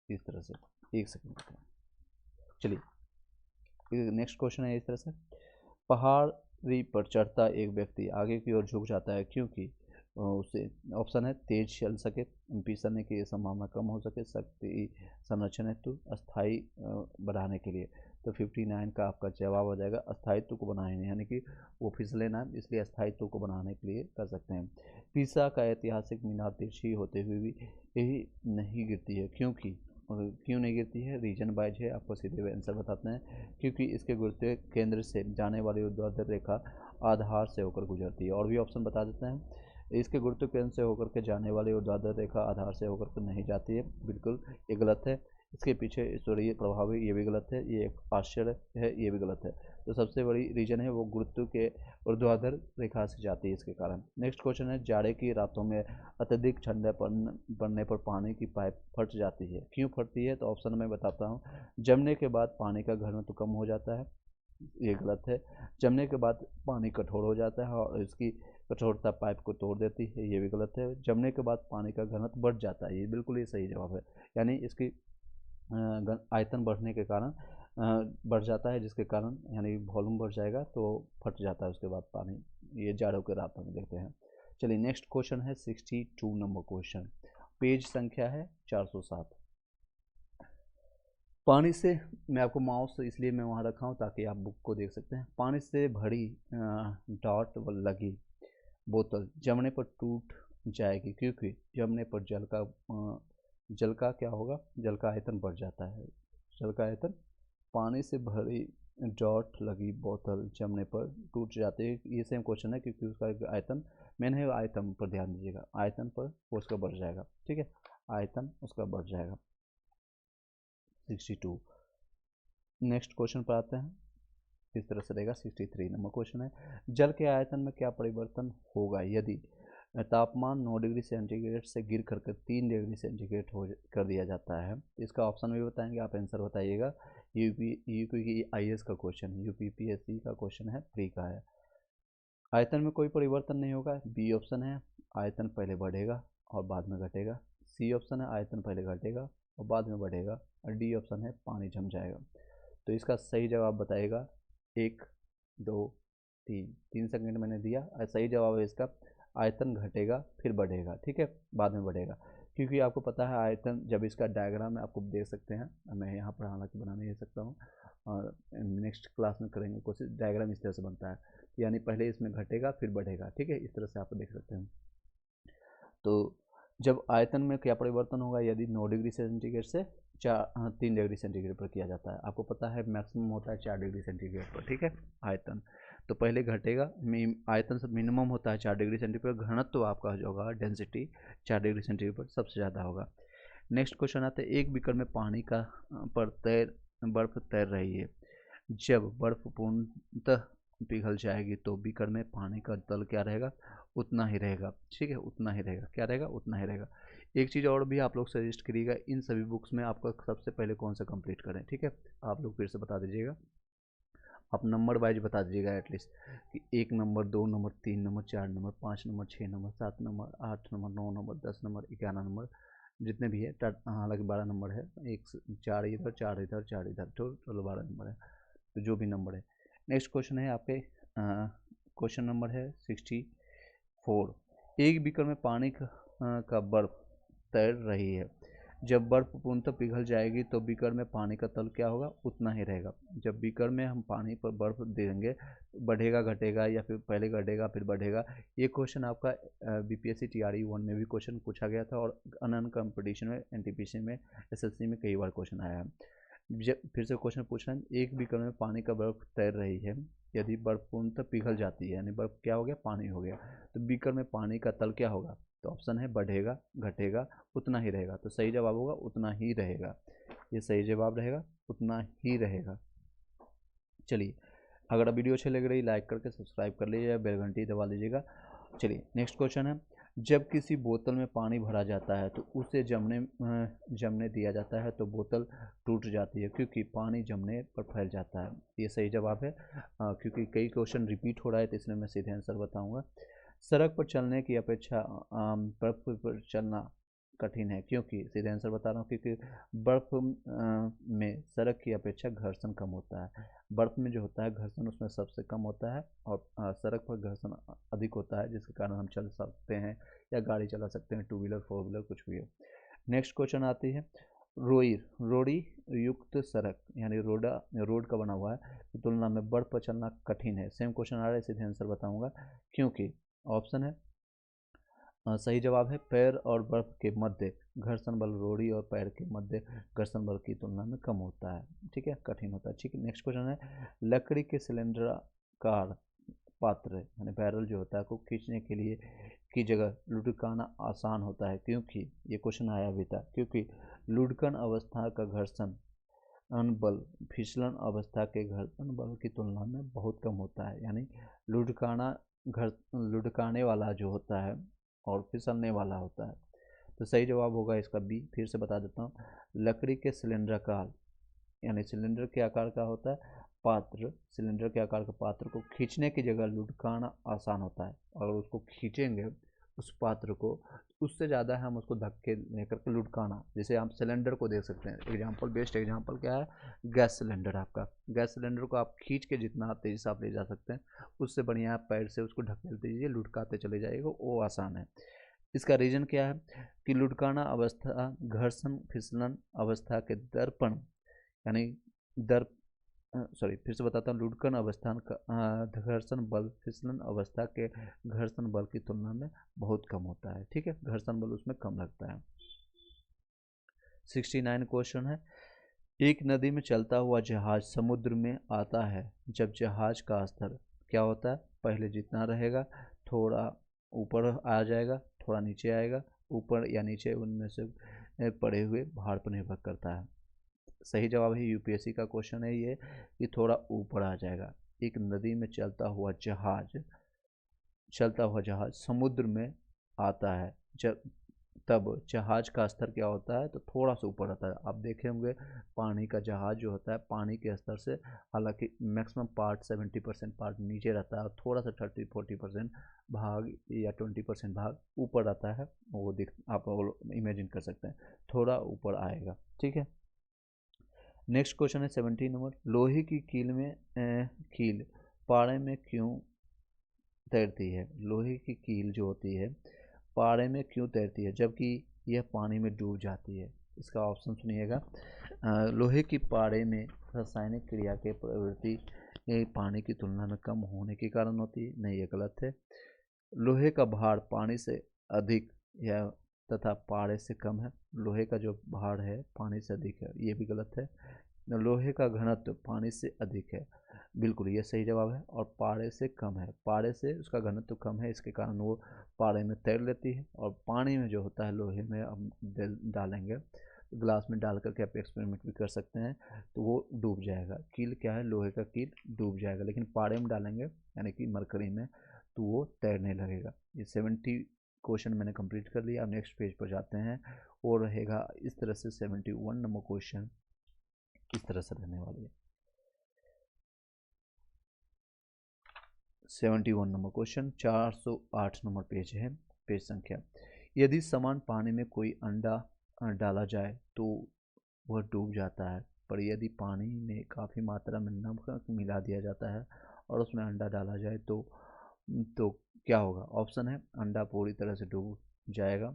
इस तरह से, एक सेकंड चलिए। नेक्स्ट क्वेश्चन है इस तरह से, पहाड़ी पर चढ़ता एक व्यक्ति आगे की ओर झुक जाता है क्योंकि उसे ऑप्शन है तेज चल सके, फिसलने की संभावना कम हो सके, शक्ति संरक्षण हेतु, अस्थायी बढ़ाने के लिए। तो 59 का आपका जवाब हो जाएगा अस्थायित्व को बनाने, यानी कि वो फिसले ना, इसलिए अस्थायित्व को बनाने के लिए कर सकते हैं। पीसा का ऐतिहासिक मीनार तिरछी होते हुए भी यही नहीं गिरती है क्योंकि, और क्यों नहीं गिरती है? रीजन वाइज है, आपको सीधे आंसर बताते हैं। क्योंकि इसके गुरुत्वीय केंद्र से जाने वाली ऊर्ध्वाधर रेखा आधार से होकर गुजरती है। और भी ऑप्शन बता देते हैं। इसके गुरुत्वीय केंद्र से होकर के जाने वाली ऊर्ध्वाधर रेखा आधार से होकर के नहीं जाती है, बिल्कुल ये गलत है। इसके पीछे ईश्वरीय प्रभाव है, ये भी गलत है। ये एक आश्चर्य है, ये भी गलत है। तो सबसे बड़ी रीजन है वो गुरुत्व के ऊर्ध्वाधर रेखा से जाती है इसके कारण। नेक्स्ट क्वेश्चन है, जाड़े की रातों में अत्यधिक ठंडा पड़ने पर पानी की पाइप फट जाती है, क्यों फटती है? तो ऑप्शन मैं बताता हूँ। जमने के बाद पानी का घनत्व कम हो जाता है, ये गलत है। जमने के बाद पानी कठोर हो जाता है और इसकी कठोरता पाइप को तोड़ देती है, ये भी गलत है। जमने के बाद पानी का घनत्व बढ़ जाता है, ये बिल्कुल ही सही जवाब है। यानी इसकी आयतन बढ़ने के कारण बढ़ जाता है, जिसके कारण यानी वॉल्यूम बढ़ जाएगा तो फट जाता है उसके बाद पानी। ये जाड़ों के रातों में देखते हैं। चलिए नेक्स्ट क्वेश्चन है 62 नंबर क्वेश्चन, पेज संख्या है 407। पानी से, मैं आपको माउस इसलिए मैं वहाँ रखा हूँ ताकि आप बुक को देख सकते हैं। पानी से भरी डॉट लगी बोतल जमने पर टूट जाएगी क्योंकि जमने पर जल का क्या होगा? जल का आयतन बढ़ जाता है। जल का आयतन, पानी से भरी डॉट लगी बोतल जमने पर टूट जाती है, ये सेम क्वेश्चन है क्योंकि उसका आयतन मेन है, आयतन पर ध्यान दीजिएगा, आयतन पर वो उसका बढ़ जाएगा। ठीक है, आयतन उसका बढ़ जाएगा। 62। नेक्स्ट क्वेश्चन पर आते हैं, इस तरह से रहेगा। 63 नंबर क्वेश्चन है, जल के आयतन में क्या परिवर्तन होगा यदि तापमान 9 डिग्री सेंटीग्रेड से गिर कर 3 डिग्री सेंटीग्रेड कर दिया जाता है? इसका ऑप्शन भी बताएंगे, आप आंसर बताइएगा। UPIS का क्वेश्चन है, UPPSC का क्वेश्चन है, फ्री का है। आयतन में कोई परिवर्तन नहीं होगा, बी ऑप्शन है आयतन पहले बढ़ेगा और बाद में घटेगा, सी ऑप्शन है आयतन पहले घटेगा और बाद में बढ़ेगा, और डी ऑप्शन है पानी जम जाएगा। तो इसका सही जवाब बताइएगा 1, 2, 3 सेकंड मैंने दिया। सही जवाब है इसका आयतन घटेगा फिर बढ़ेगा, ठीक है, बाद में बढ़ेगा, क्योंकि आपको पता है आयतन जब इसका डायग्राम है आपको देख सकते हैं, मैं यहाँ पर हालांकि बना नहीं सकता हूँ और नेक्स्ट क्लास में करेंगे कोशिश। डायग्राम इस तरह से बनता है, यानी पहले इसमें घटेगा फिर बढ़ेगा, ठीक है, इस तरह से आप देख सकते हैं। तो जब आयतन में क्या परिवर्तन होगा, यदि 9 डिग्री सेंटीग्रेड से 3 डिग्री सेंटीग्रेड पर किया जाता है, आपको पता है मैक्सिमम होता है 4 डिग्री सेंटीग्रेड पर, ठीक है, आयतन। तो पहले घटेगा, आयतन से मिनिमम होता है 4 डिग्री सेंटीग्रेड पर, घनत्व तो आपका जो होगा डेंसिटी 4 डिग्री सेंटीग्रेड पर सबसे ज़्यादा होगा। नेक्स्ट क्वेश्चन आता है, एक बीकर में पानी का बर्फ तैर रही है, जब बर्फ पूर्णतः पिघल जाएगी तो बीकर में पानी का तल क्या रहेगा, उतना ही रहेगा, ठीक है, उतना ही रहेगा, क्या रहेगा, उतना ही रहेगा। एक चीज़ और भी आप लोग सजेस्ट करिएगा, इन सभी बुक्स में आपका सबसे पहले कौन सा कंप्लीट करें, ठीक है, आप लोग फिर से बता दीजिएगा, आप नंबर वाइज बता दीजिएगा एटलीस्ट कि 1 number, 2 number, 3 number, 4 number, 5 number, 6 number, 7 number, 8 number, 9 number, 10 number, 11 number, जितने भी है, हालांकि 12 नंबर है, 4 इधर, 4 इधर, 4 इधर, टोटल 12 नंबर है, तो जो भी नंबर है। नेक्स्ट क्वेश्चन है आपके, क्वेश्चन नंबर है 64। एक बीकर में पानी का बर्फ तैर रही है, जब बर्फ पूर्णतः पिघल जाएगी तो बीकर में पानी का तल क्या होगा, उतना ही रहेगा। जब बीकर में हम पानी पर बर्फ देंगे, बढ़ेगा घटेगा या फिर पहले घटेगा फिर बढ़ेगा। ये क्वेश्चन आपका बीपीएससी टीआरई 1 में भी क्वेश्चन पूछा गया था और अनन कंपटीशन में, एनटीपीसी में, एसएससी में कई बार क्वेश्चन आया है। जब फिर से क्वेश्चन पूछ रहे हैं, एक बीकर में पानी का बर्फ तैर रही है, यदि बर्फ पूर्णतः पिघल जाती है, यानी बर्फ क्या हो गया, पानी हो गया, तो बीकर में पानी का तल क्या होगा, तो ऑप्शन है बढ़ेगा घटेगा उतना ही रहेगा। तो सही जवाब होगा उतना ही रहेगा, ये सही जवाब रहेगा, उतना ही रहेगा। चलिए, अगर वीडियो अच्छी लग रही लाइक करके सब्सक्राइब कर लीजिएगा, बेल घंटी दबा लीजिएगा। चलिए नेक्स्ट क्वेश्चन है, जब किसी बोतल में पानी भरा जाता है तो उसे जमने दिया जाता है तो बोतल टूट जाती है, क्योंकि पानी जमने पर फैल जाता है। ये सही जवाब है, क्योंकि कई क्वेश्चन रिपीट हो रहा है तो इसलिए मैं सीधे आंसर बताऊंगा। सड़क पर चलने की अपेक्षा बर्फ पर चलना कठिन है, क्योंकि सीधे आंसर बता रहा हूँ, क्योंकि बर्फ में सड़क की अपेक्षा घर्षण कम होता है। बर्फ में जो होता है घर्षण उसमें सबसे कम होता है और सड़क पर घर्षण अधिक होता है, जिसके कारण हम चल सकते हैं या गाड़ी चला सकते हैं, 2 व्हीलर 4 व्हीलर कुछ भी हो। नेक्स्ट क्वेश्चन आती है, रोड़ी युक्त सड़क यानी रोड का बना हुआ है की तुलना में बर्फ पर चलना कठिन है। सेम क्वेश्चन आ रहा है, सीधे आंसर बताऊंगा, क्योंकि ऑप्शन है सही जवाब है पैर और बर्फ के मध्य घर्षण बल रोड़ी और पैर के मध्य घर्षण बल की तुलना में कम होता है, ठीक है, कठिन होता है, ठीक है। नेक्स्ट क्वेश्चन है, लकड़ी के सिलेंडराकार पात्र यानी बैरल जो होता है को खींचने के लिए की जगह लुढ़काना आसान होता है, क्योंकि ये क्वेश्चन आया भी था, क्योंकि लुढ़कन अवस्था का घर्षण बल फिसलन अवस्था के घर्षण बल की तुलना में बहुत कम होता है, यानी लुढ़काने वाला जो होता है और फिसलने वाला होता है। तो सही जवाब होगा इसका बी। फिर से बता देता हूँ, लकड़ी के सिलेंडराकार यानी सिलेंडर के आकार का होता है पात्र, सिलेंडर के आकार का पात्र को खींचने की जगह लुढ़काना आसान होता है। अगर उसको खींचेंगे उस पात्र को, उससे ज़्यादा हम उसको धक्के लेकर के लुढ़काना, जैसे आप सिलेंडर को देख सकते हैं, एग्जाम्पल, बेस्ट एग्जाम्पल क्या है, गैस सिलेंडर। आपका गैस सिलेंडर को आप खींच के जितना तेजी से आप ले जा सकते हैं, उससे बढ़िया आप पैर से उसको ढकेलते दीजिए, लुढ़काते चले जाइएगा, वो आसान है। इसका रीजन क्या है कि लुढ़काना अवस्था घर्षण फिसलन अवस्था के दर्पण यानी फिर से बताता हूँ, लुढ़कन अवस्थान का घर्षण बल फिसलन अवस्था के घर्षण बल की तुलना में बहुत कम होता है, ठीक है, घर्षण बल उसमें कम लगता है। 69 क्वेश्चन है, एक नदी में चलता हुआ जहाज समुद्र में आता है, जब जहाज का स्तर क्या होता है, पहले जितना रहेगा थोड़ा ऊपर आ जाएगा, थोड़ा नीचे आएगा, ऊपर या नीचे उनमें से पड़े हुए भार पर निर्भर करता है। सही जवाब है, यूपीएससी का क्वेश्चन है ये, कि थोड़ा ऊपर आ जाएगा। एक नदी में चलता हुआ जहाज समुद्र में आता है, जब तब जहाज का स्तर क्या होता है, तो थोड़ा सा ऊपर आता है। आप देखे होंगे पानी का जहाज जो होता है पानी के स्तर से, हालांकि मैक्सिमम पार्ट 70% पार्ट नीचे रहता है और थोड़ा सा 30-40% भाग या 20% भाग ऊपर आता है, वो आप इमेजिन कर सकते हैं, थोड़ा ऊपर आएगा, ठीक है। नेक्स्ट क्वेश्चन है 17 नंबर, लोहे की कील पारे में क्यों तैरती है? लोहे की कील जो होती है पारे में क्यों तैरती है जबकि यह पानी में डूब जाती है? इसका ऑप्शन सुनिएगा। लोहे की पारे में रासायनिक क्रिया के प्रवृत्ति पानी की तुलना में कम होने के कारण होती है। नहीं, ये गलत है। लोहे का भार पानी से अधिक या तथा पारे से कम है। लोहे का जो भार है पानी से अधिक है, ये भी गलत है। लोहे का घनत्व पानी से अधिक है, बिल्कुल ये सही जवाब है। और पारे से कम है, पारे से उसका घनत्व कम है, इसके कारण वो पारे में तैर लेती है। और पानी में जो होता है लोहे में हम डालेंगे, ग्लास में डाल करके आप एक्सपेरिमेंट भी कर सकते हैं, तो वो डूब जाएगा। कील क्या है? लोहे का कील डूब जाएगा। लेकिन पारे में डालेंगे यानी कि मरकरी में, तो वो तैरने लगेगा। ये 70 क्वेश्चन मैंने कंप्लीट कर लिया। अब नेक्स्ट पेज पर जाते हैं और रहेगा इस तरह से 71 नंबर क्वेश्चन इस तरह से रहने वाली है। 71 नंबर क्वेश्चन 408 नंबर पेज है, पेज संख्या। यदि समान पानी में कोई अंडा डाला जाए तो वह डूब जाता है, पर यदि पानी में काफ़ी मात्रा में नमक मिला दिया जाता है और उसमें अंडा डाला जाए तो क्या होगा? ऑप्शन है अंडा पूरी तरह से डूब जाएगा,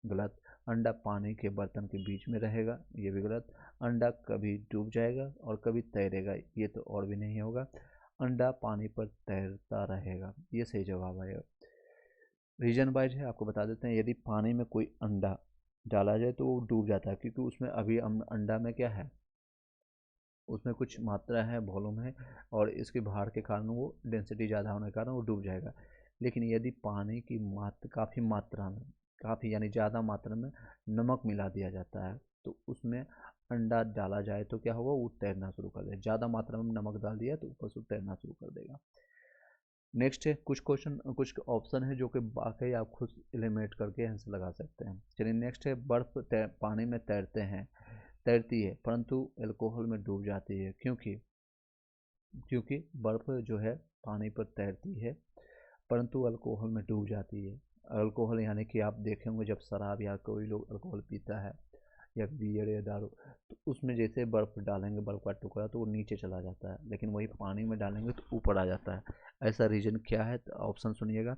गलत। अंडा पानी के बर्तन के बीच में रहेगा, ये भी गलत। अंडा कभी डूब जाएगा और कभी तैरेगा, ये तो और भी नहीं होगा। अंडा पानी पर तैरता रहेगा, ये सही जवाब आएगा। रीजन वाइज है, आपको बता देते हैं। यदि पानी में कोई अंडा डाला जाए तो वो डूब जाता है, क्योंकि उसमें अभी अंडा में क्या है, उसमें कुछ मात्रा है, वॉल्यूम है, और इसके भार के कारण वो डेंसिटी ज़्यादा होने के कारण वो डूब जाएगा। लेकिन यदि पानी की काफ़ी मात्रा में, काफ़ी यानी ज़्यादा मात्रा में नमक मिला दिया जाता है, तो उसमें अंडा डाला जाए तो क्या होगा? वो तैरना शुरू कर देगा। ज़्यादा मात्रा में नमक डाल दिया तो ऊपर से तैरना शुरू कर देगा। नेक्स्ट है कुछ क्वेश्चन, कुछ ऑप्शन है जो कि बाकी आप खुद एलिमिनेट करके आंसर लगा सकते हैं। चलिए नेक्स्ट है, बर्फ पानी में तैरती है परंतु अल्कोहल में डूब जाती है, क्योंकि क्योंकि बर्फ जो है पानी पर तैरती है परंतु अल्कोहल में डूब जाती है। अल्कोहल यानी कि आप देखे होंगे जब शराब या कोई लोग अल्कोहल पीता है या बियर या दारू, तो उसमें जैसे बर्फ़ डालेंगे, बर्फ़ का टुकड़ा, तो वो नीचे चला जाता है, लेकिन वही पानी में डालेंगे तो ऊपर आ जाता है। ऐसा रीज़न क्या है? तो ऑप्शन सुनिएगा।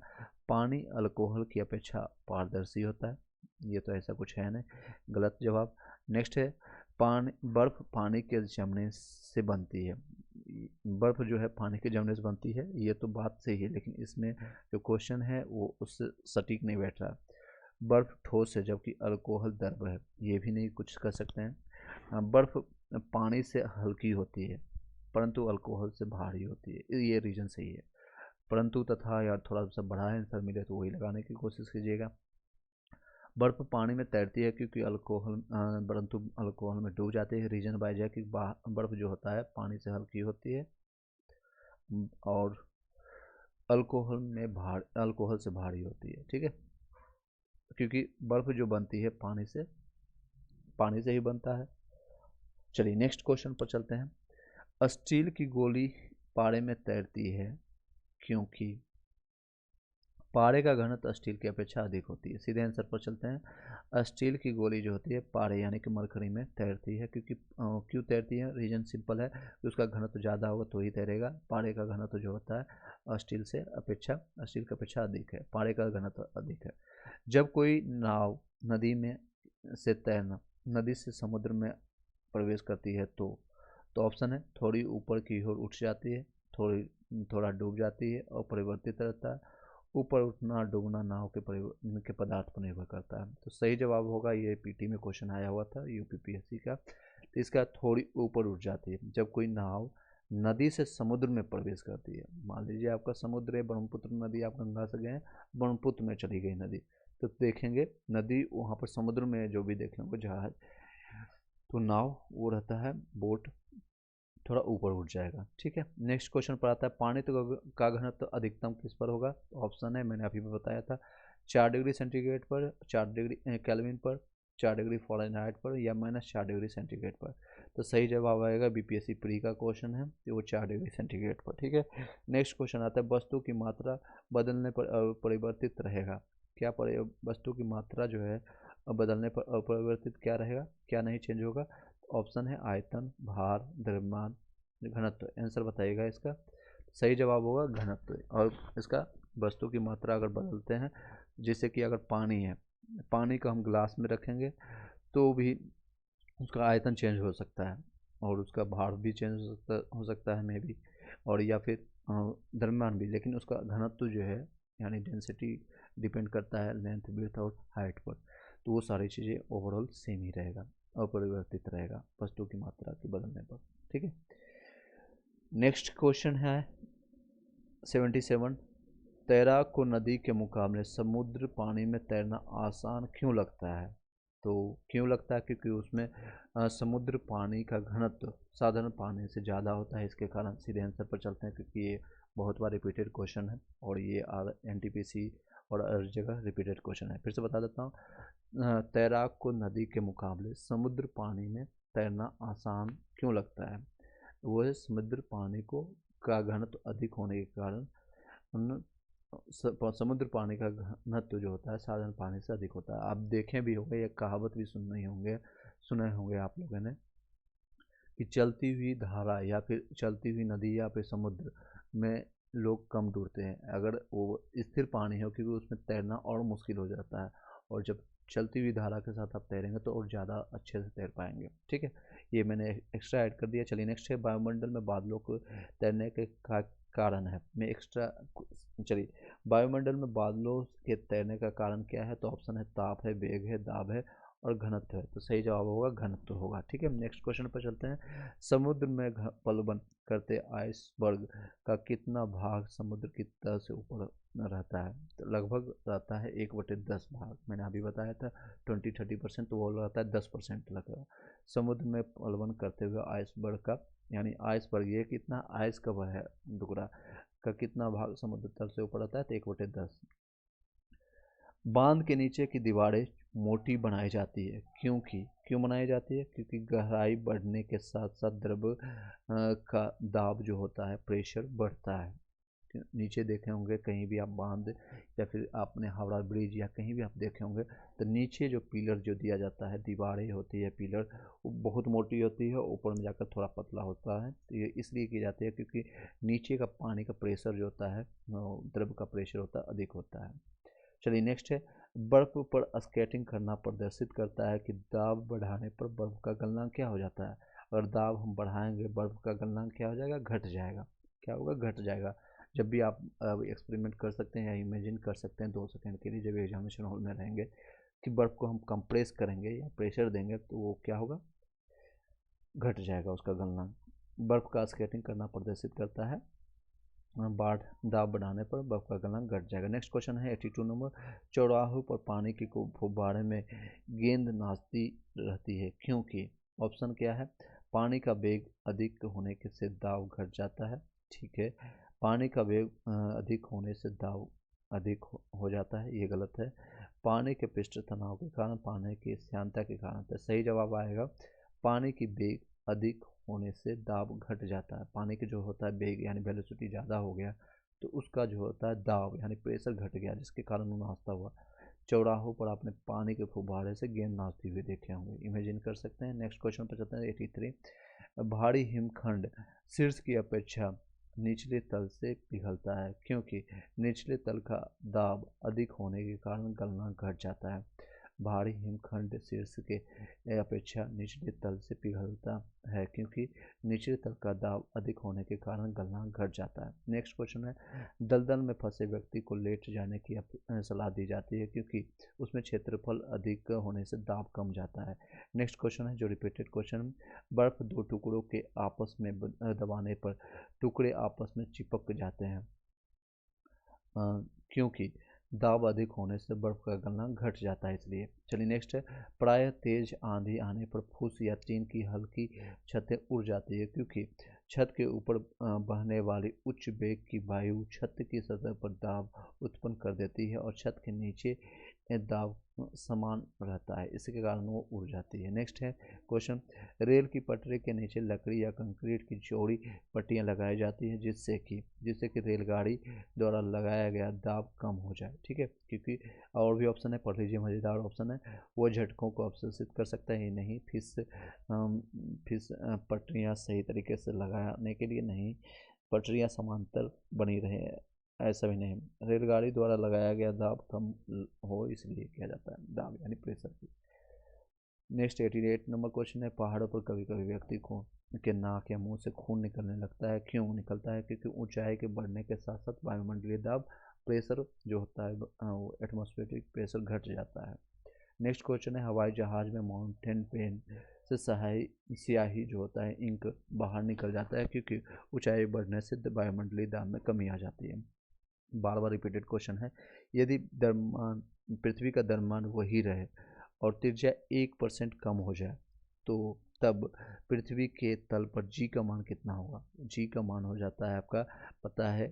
पानी अल्कोहल की अपेक्षा पारदर्शी होता है, ये तो ऐसा कुछ है नहीं, गलत जवाब। नेक्स्ट है, बर्फ़ पानी के जमने से बनती है। बर्फ़ जो है पानी के जमने से बनती है, ये तो बात सही है, लेकिन इसमें जो क्वेश्चन है वो उससे सटीक नहीं बैठ रहा। बर्फ़ ठोस है जबकि अल्कोहल द्रव है, ये भी नहीं कुछ कर सकते हैं। बर्फ़ पानी से हल्की होती है परंतु अल्कोहल से भारी होती है, ये रीज़न सही है। परंतु तथा या थोड़ा सा बड़ा आंसर मिले तो वही लगाने की कोशिश कीजिएगा। बर्फ़ पानी में तैरती है क्योंकि परंतु अल्कोहल में डूब जाती है। रीजन बाय है कि बर्फ़ जो होता है पानी से हल्की होती है और अल्कोहल से भारी होती है, ठीक है, क्योंकि बर्फ़ जो बनती है पानी से ही बनता है। चलिए नेक्स्ट क्वेश्चन पर चलते हैं। स्टील की गोली पारे में तैरती है क्योंकि पारे का घनत्व स्टील की अपेक्षा अधिक होती है। सीधे आंसर पर चलते हैं। स्टील की गोली जो होती है पारे यानी कि मरकरी में तैरती है, क्योंकि क्यों तैरती है? रीजन सिंपल है कि उसका घनत्व ज़्यादा होगा तो ही तैरेगा। पारे का घनत्व जो होता है स्टील की अपेक्षा अधिक है, पारे का घनत्व अधिक है। जब कोई नाव नदी से समुद्र में प्रवेश करती है तो ऑप्शन है थोड़ी ऊपर की ओर उठ जाती है, थोड़ा डूब जाती है और परिवर्तित रहता है। ऊपर उठना डूबना नाव के पदार्थ पर निर्भर करता है। तो सही जवाब होगा, ये पीटी में क्वेश्चन आया हुआ था यूपीपीएससी का। तो इसका थोड़ी ऊपर उठ जाती है जब कोई नाव नदी से समुद्र में प्रवेश करती है। मान लीजिए आपका समुद्र है, ब्रह्मपुत्र नदी, आप गंगा से गए, ब्रह्मपुत्र में चली गई नदी, तो देखेंगे नदी वहाँ पर समुद्र में जो भी देखेंगे जहाज, तो नाव वो रहता है बोट, थोड़ा ऊपर उठ जाएगा, ठीक है। नेक्स्ट क्वेश्चन पर आता है, पानी का घनत्व अधिकतम किस पर होगा? ऑप्शन है मैंने अभी भी बताया था, 4 डिग्री सेंटीग्रेड पर, 4 डिग्री केल्विन पर, 4 डिग्री फ़ारेनहाइट पर या -4 डिग्री सेंटीग्रेड पर। तो सही जवाब आएगा, बीपीएससी प्री का क्वेश्चन है, तो वो 4 डिग्री सेंटीग्रेड पर, ठीक है। नेक्स्ट क्वेश्चन आता है, वस्तु की मात्रा बदलने पर परिवर्तित रहेगा। क्या वस्तु की मात्रा जो है बदलने पर अपरिवर्तित क्या रहेगा, क्या नहीं चेंज होगा? ऑप्शन है आयतन, भार, द्रव्यमान, घनत्व। आंसर बताइएगा इसका। सही जवाब होगा घनत्व। और इसका वस्तु की मात्रा अगर बदलते हैं, जैसे कि अगर पानी है, पानी को हम ग्लास में रखेंगे तो भी उसका आयतन चेंज हो सकता है और उसका भार भी चेंज हो सकता है मे बी, और या फिर दरम्यान भी, लेकिन उसका घनत्व जो है यानी डेंसिटी डिपेंड करता है लेंथ, विड्थ और हाइट पर। तो वो सारी चीज़ें ओवरऑल सेम ही रहेगा, अपरिवर्तित रहेगा वस्तु की मात्रा के बदलने पर। ठीक है, नेक्स्ट क्वेश्चन है 77। तैराक को नदी के मुकाबले समुद्र पानी में तैरना आसान क्यों लगता है? तो क्यों लगता है? क्योंकि उसमें समुद्र पानी का घनत्व साधारण पानी से ज़्यादा होता है। इसके कारण सीधे आंसर पर चलते हैं, क्योंकि ये बहुत बार रिपीटेड क्वेश्चन है और ये NTPC और हर जगह रिपीटेड क्वेश्चन है। फिर से बता देता हूँ, तैराक को नदी के मुकाबले समुद्र पानी में तैरना आसान क्यों लगता है? वो है समुद्र पानी का घनत्व अधिक होने के कारण समुद्र पानी का घनत्व जो होता है साधारण पानी से अधिक होता है। आप देखें भी होंगे, ये कहावत भी सुने होंगे आप लोगों ने, कि चलती हुई धारा या फिर चलती हुई नदी या फिर समुद्र में लोग कम डूबते हैं अगर वो स्थिर पानी हो, क्योंकि उसमें तैरना और मुश्किल हो जाता है, और जब चलती हुई धारा के साथ आप तैरेंगे तो और ज़्यादा अच्छे से तैर पाएंगे। ठीक है, ये मैंने एक्स्ट्रा ऐड कर दिया। चलिए नेक्स्ट है, वायुमंडल में बादलों को तैरने के कारण है। मैं एक्स्ट्रा, चलिए, वायुमंडल में बादलों के तैरने का कारण क्या है? तो ऑप्शन है ताप है, वेग है, दाब है और घनत्व है। तो सही जवाब होगा घनत्व होगा। ठीक है, नेक्स्ट क्वेश्चन पर चलते हैं। समुद्र में पलवन करते आइसबर्ग का कितना भाग समुद्र की तल से ऊपर रहता है? तो लगभग रहता है 1/10 भाग। मैंने अभी बताया था 20-30%, तो वो रहता है 10% लगभग। समुद्र में पलवन करते हुए आइसबर्ग का, यानी आइसबर्ग ये कितना आइस का वह है टुकड़ा का कितना भाग समुद्र तल से ऊपर रहता है? तो 1/10। बांध के नीचे की दीवारें मोटी बनाई जाती है क्यों बनाई जाती है? क्योंकि गहराई बढ़ने के साथ साथ द्रव का दाब जो होता है, प्रेशर बढ़ता है। नीचे देखे होंगे कहीं भी आप बांध या फिर आपने हावड़ा ब्रिज या कहीं भी आप देखे होंगे, तो नीचे जो पिलर जो दिया जाता है, दीवारें होती है पिलर, वो बहुत मोटी होती है, ऊपर में जाकर थोड़ा पतला होता है। तो ये इसलिए की जाती है क्योंकि नीचे का पानी का प्रेशर जो होता है, द्रव का प्रेशर होता है, अधिक होता है। चलिए नेक्स्ट है, बर्फ पर स्केटिंग करना प्रदर्शित करता है कि दाब बढ़ाने पर बर्फ का गलनांक क्या हो जाता है? अगर दाब हम बढ़ाएंगे बर्फ का गलनांक क्या हो जाएगा? घट जाएगा। क्या होगा? घट जाएगा। जब भी आप एक्सपेरिमेंट कर सकते हैं या इमेजिन कर सकते हैं 2 सेकंड के लिए, जब एग्जामिनेशन हॉल में रहेंगे, कि बर्फ को हम कंप्रेस करेंगे या प्रेशर देंगे तो वो क्या होगा? घट जाएगा उसका गलनांक। बर्फ का स्केटिंग करना प्रदर्शित करता है बाढ़ दाब बढ़ाने पर बर्फ का गलनांक घट जाएगा। नेक्स्ट क्वेश्चन है 82 नंबर। चौराहों पर पानी के फुब्बारे में गेंद नाचती रहती है क्योंकि? ऑप्शन क्या है? पानी का वेग अधिक होने के से दाब घट जाता है। ठीक है, पानी का वेग अधिक होने से दाब अधिक हो जाता है, ये गलत है। पानी के पृष्ठ तनाव के कारण, पानी की श्यानता के कारण। तो सही जवाब आएगा पानी की वेग अधिक होने से दाब घट जाता है। पानी के जो होता है वेग यानी वेलोसिटी ज़्यादा हो गया तो उसका जो होता है दाब यानी प्रेशर घट गया, जिसके कारण वो नाचता हुआ। चौराहों पर आपने पानी के फुब्बारे से गेंद नाचते हुए देखे होंगे, इमेजिन कर सकते हैं। नेक्स्ट क्वेश्चन पर चलते हैं 83। भारी हिमखंड शीर्ष की अपेक्षा निचले तल से पिघलता है क्योंकि? निचले तल का दाब अधिक होने के कारण गलनांक घट जाता है। भारी हिमखंड शीर्ष के अपेक्षा निचले तल से पिघलता है क्योंकि निचले तल का दाब अधिक होने के कारण गलनांक घट जाता है। नेक्स्ट क्वेश्चन है, दलदल में फंसे व्यक्ति को लेट जाने की सलाह दी जाती है क्योंकि उसमें क्षेत्रफल अधिक होने से दाब कम जाता है। नेक्स्ट क्वेश्चन है जो रिपीटेड क्वेश्चन, बर्फ दो टुकड़ों के आपस में दबाने पर टुकड़े आपस में चिपक जाते हैं क्योंकि दाब अधिक होने से बर्फ का गलनांक घट जाता है, इसलिए। चलिए नेक्स्ट है, प्रायः तेज आंधी आने पर फूस या टीन की हल्की छतें उड़ जाती है क्योंकि? छत के ऊपर बहने वाली उच्च वेग की वायु छत की सतह पर दाब उत्पन्न कर देती है और छत के नीचे दाब समान रहता है, इसके कारण वो उड़ जाती है। नेक्स्ट है क्वेश्चन, रेल की पटरी के नीचे लकड़ी या कंक्रीट की चौड़ी पट्टियां लगाई जाती हैं जिससे कि रेलगाड़ी द्वारा लगाया गया दाब कम हो जाए। ठीक है, क्योंकि और भी ऑप्शन है, पढ़ लीजिए, मज़ेदार ऑप्शन है। वो झटकों को अवशोषित कर सकता है, नहीं फिस पटरियाँ सही तरीके से लगाने के लिए नहीं, पटरियां समांतर बनी रहे, ऐसा भी नहीं। रेलगाड़ी द्वारा लगाया गया दाब कम हो इसलिए किया जाता है, दाब यानी प्रेशर की। नेक्स्ट 88 नंबर क्वेश्चन है, पहाड़ों पर कभी कभी व्यक्ति को के नाक या मुंह से खून निकलने लगता है, क्यों निकलता है? क्योंकि ऊंचाई के बढ़ने के साथ साथ वायुमंडलीय दाब, प्रेशर जो होता है वो एटमॉस्फेरिक प्रेशर घट जाता है। नेक्स्ट क्वेश्चन है, हवाई जहाज में माउंटेन पेन से स्याही जो होता है इंक बाहर निकल जाता है, क्योंकि ऊंचाई बढ़ने से वायुमंडलीय दाब में कमी आ जाती है। बार बार रिपीटेड क्वेश्चन है, यदि द्रव्यमान पृथ्वी का द्रव्यमान वही रहे और त्रिज्या 1% कम हो जाए तो तब पृथ्वी के तल पर जी का मान कितना होगा? जी का मान हो जाता है आपका, पता है,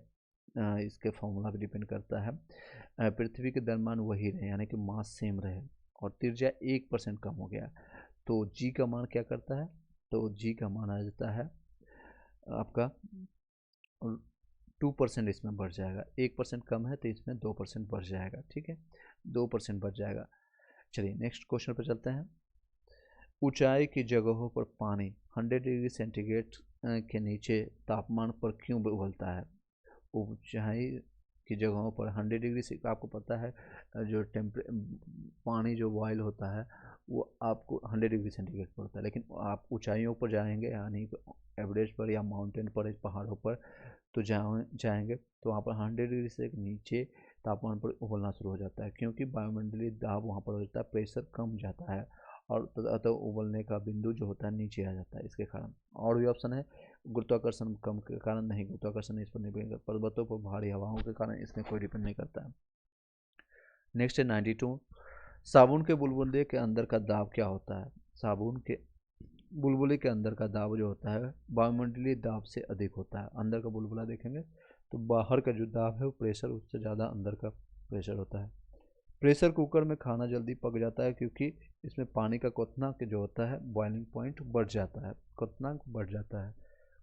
इसके फॉर्मूला पे डिपेंड करता है। पृथ्वी के द्रव्यमान वही रहे यानी कि मास सेम रहे और त्रिज्या 1% कम हो गया तो जी का मान क्या करता है? तो जी का मान आ जाता है आपका 2%, इसमें बढ़ जाएगा। 1% कम है तो इसमें 2% बढ़ जाएगा, ठीक है, 2% बढ़ जाएगा। चलिए नेक्स्ट क्वेश्चन पर चलते हैं। ऊंचाई की जगहों पर पानी 100 डिग्री सेंटीग्रेड के नीचे तापमान पर क्यों उबलता है? ऊंचाई की जगहों पर 100 डिग्री से, आपको पता है जो पानी जो बॉयल होता है वो आपको 100 डिग्री सेंटीग्रेड पर होता है, लेकिन आप ऊंचाइयों पर जाएंगे यानी एवरेस्ट पर या माउंटेन पर, पहाड़ों पर तो जाएंगे तो वहाँ पर 100 डिग्री से नीचे तापमान पर उबलना शुरू हो जाता है, क्योंकि वायुमंडलीय दाब वहाँ पर हो जाता है, प्रेशर कम जाता है और अतः उबलने का बिंदु जो होता है नीचे आ जाता है इसके कारण। और भी ऑप्शन है, गुरुत्वाकर्षण कम के कारण नहीं, गुरुत्वाकर्षण इस पर निर्भर करता, पर्वतों पर भारी हवाओं के कारण इसमें कोई डिपेंड नहीं करता है। नेक्स्ट है 92, साबुन के बुलबुले के अंदर का दाब क्या होता है? साबुन के बुलबुले के अंदर का दाब जो होता है वायुमंडलीय दाब से अधिक होता है। अंदर का बुलबुला देखेंगे तो बाहर का जो दाब है वो प्रेशर उससे ज़्यादा अंदर का प्रेशर होता है। प्रेशर कुकर में खाना जल्दी पक जाता है क्योंकि इसमें पानी का क्वथनांक जो होता है बॉइलिंग पॉइंट बढ़ जाता है, क्वथनांक बढ़ जाता है,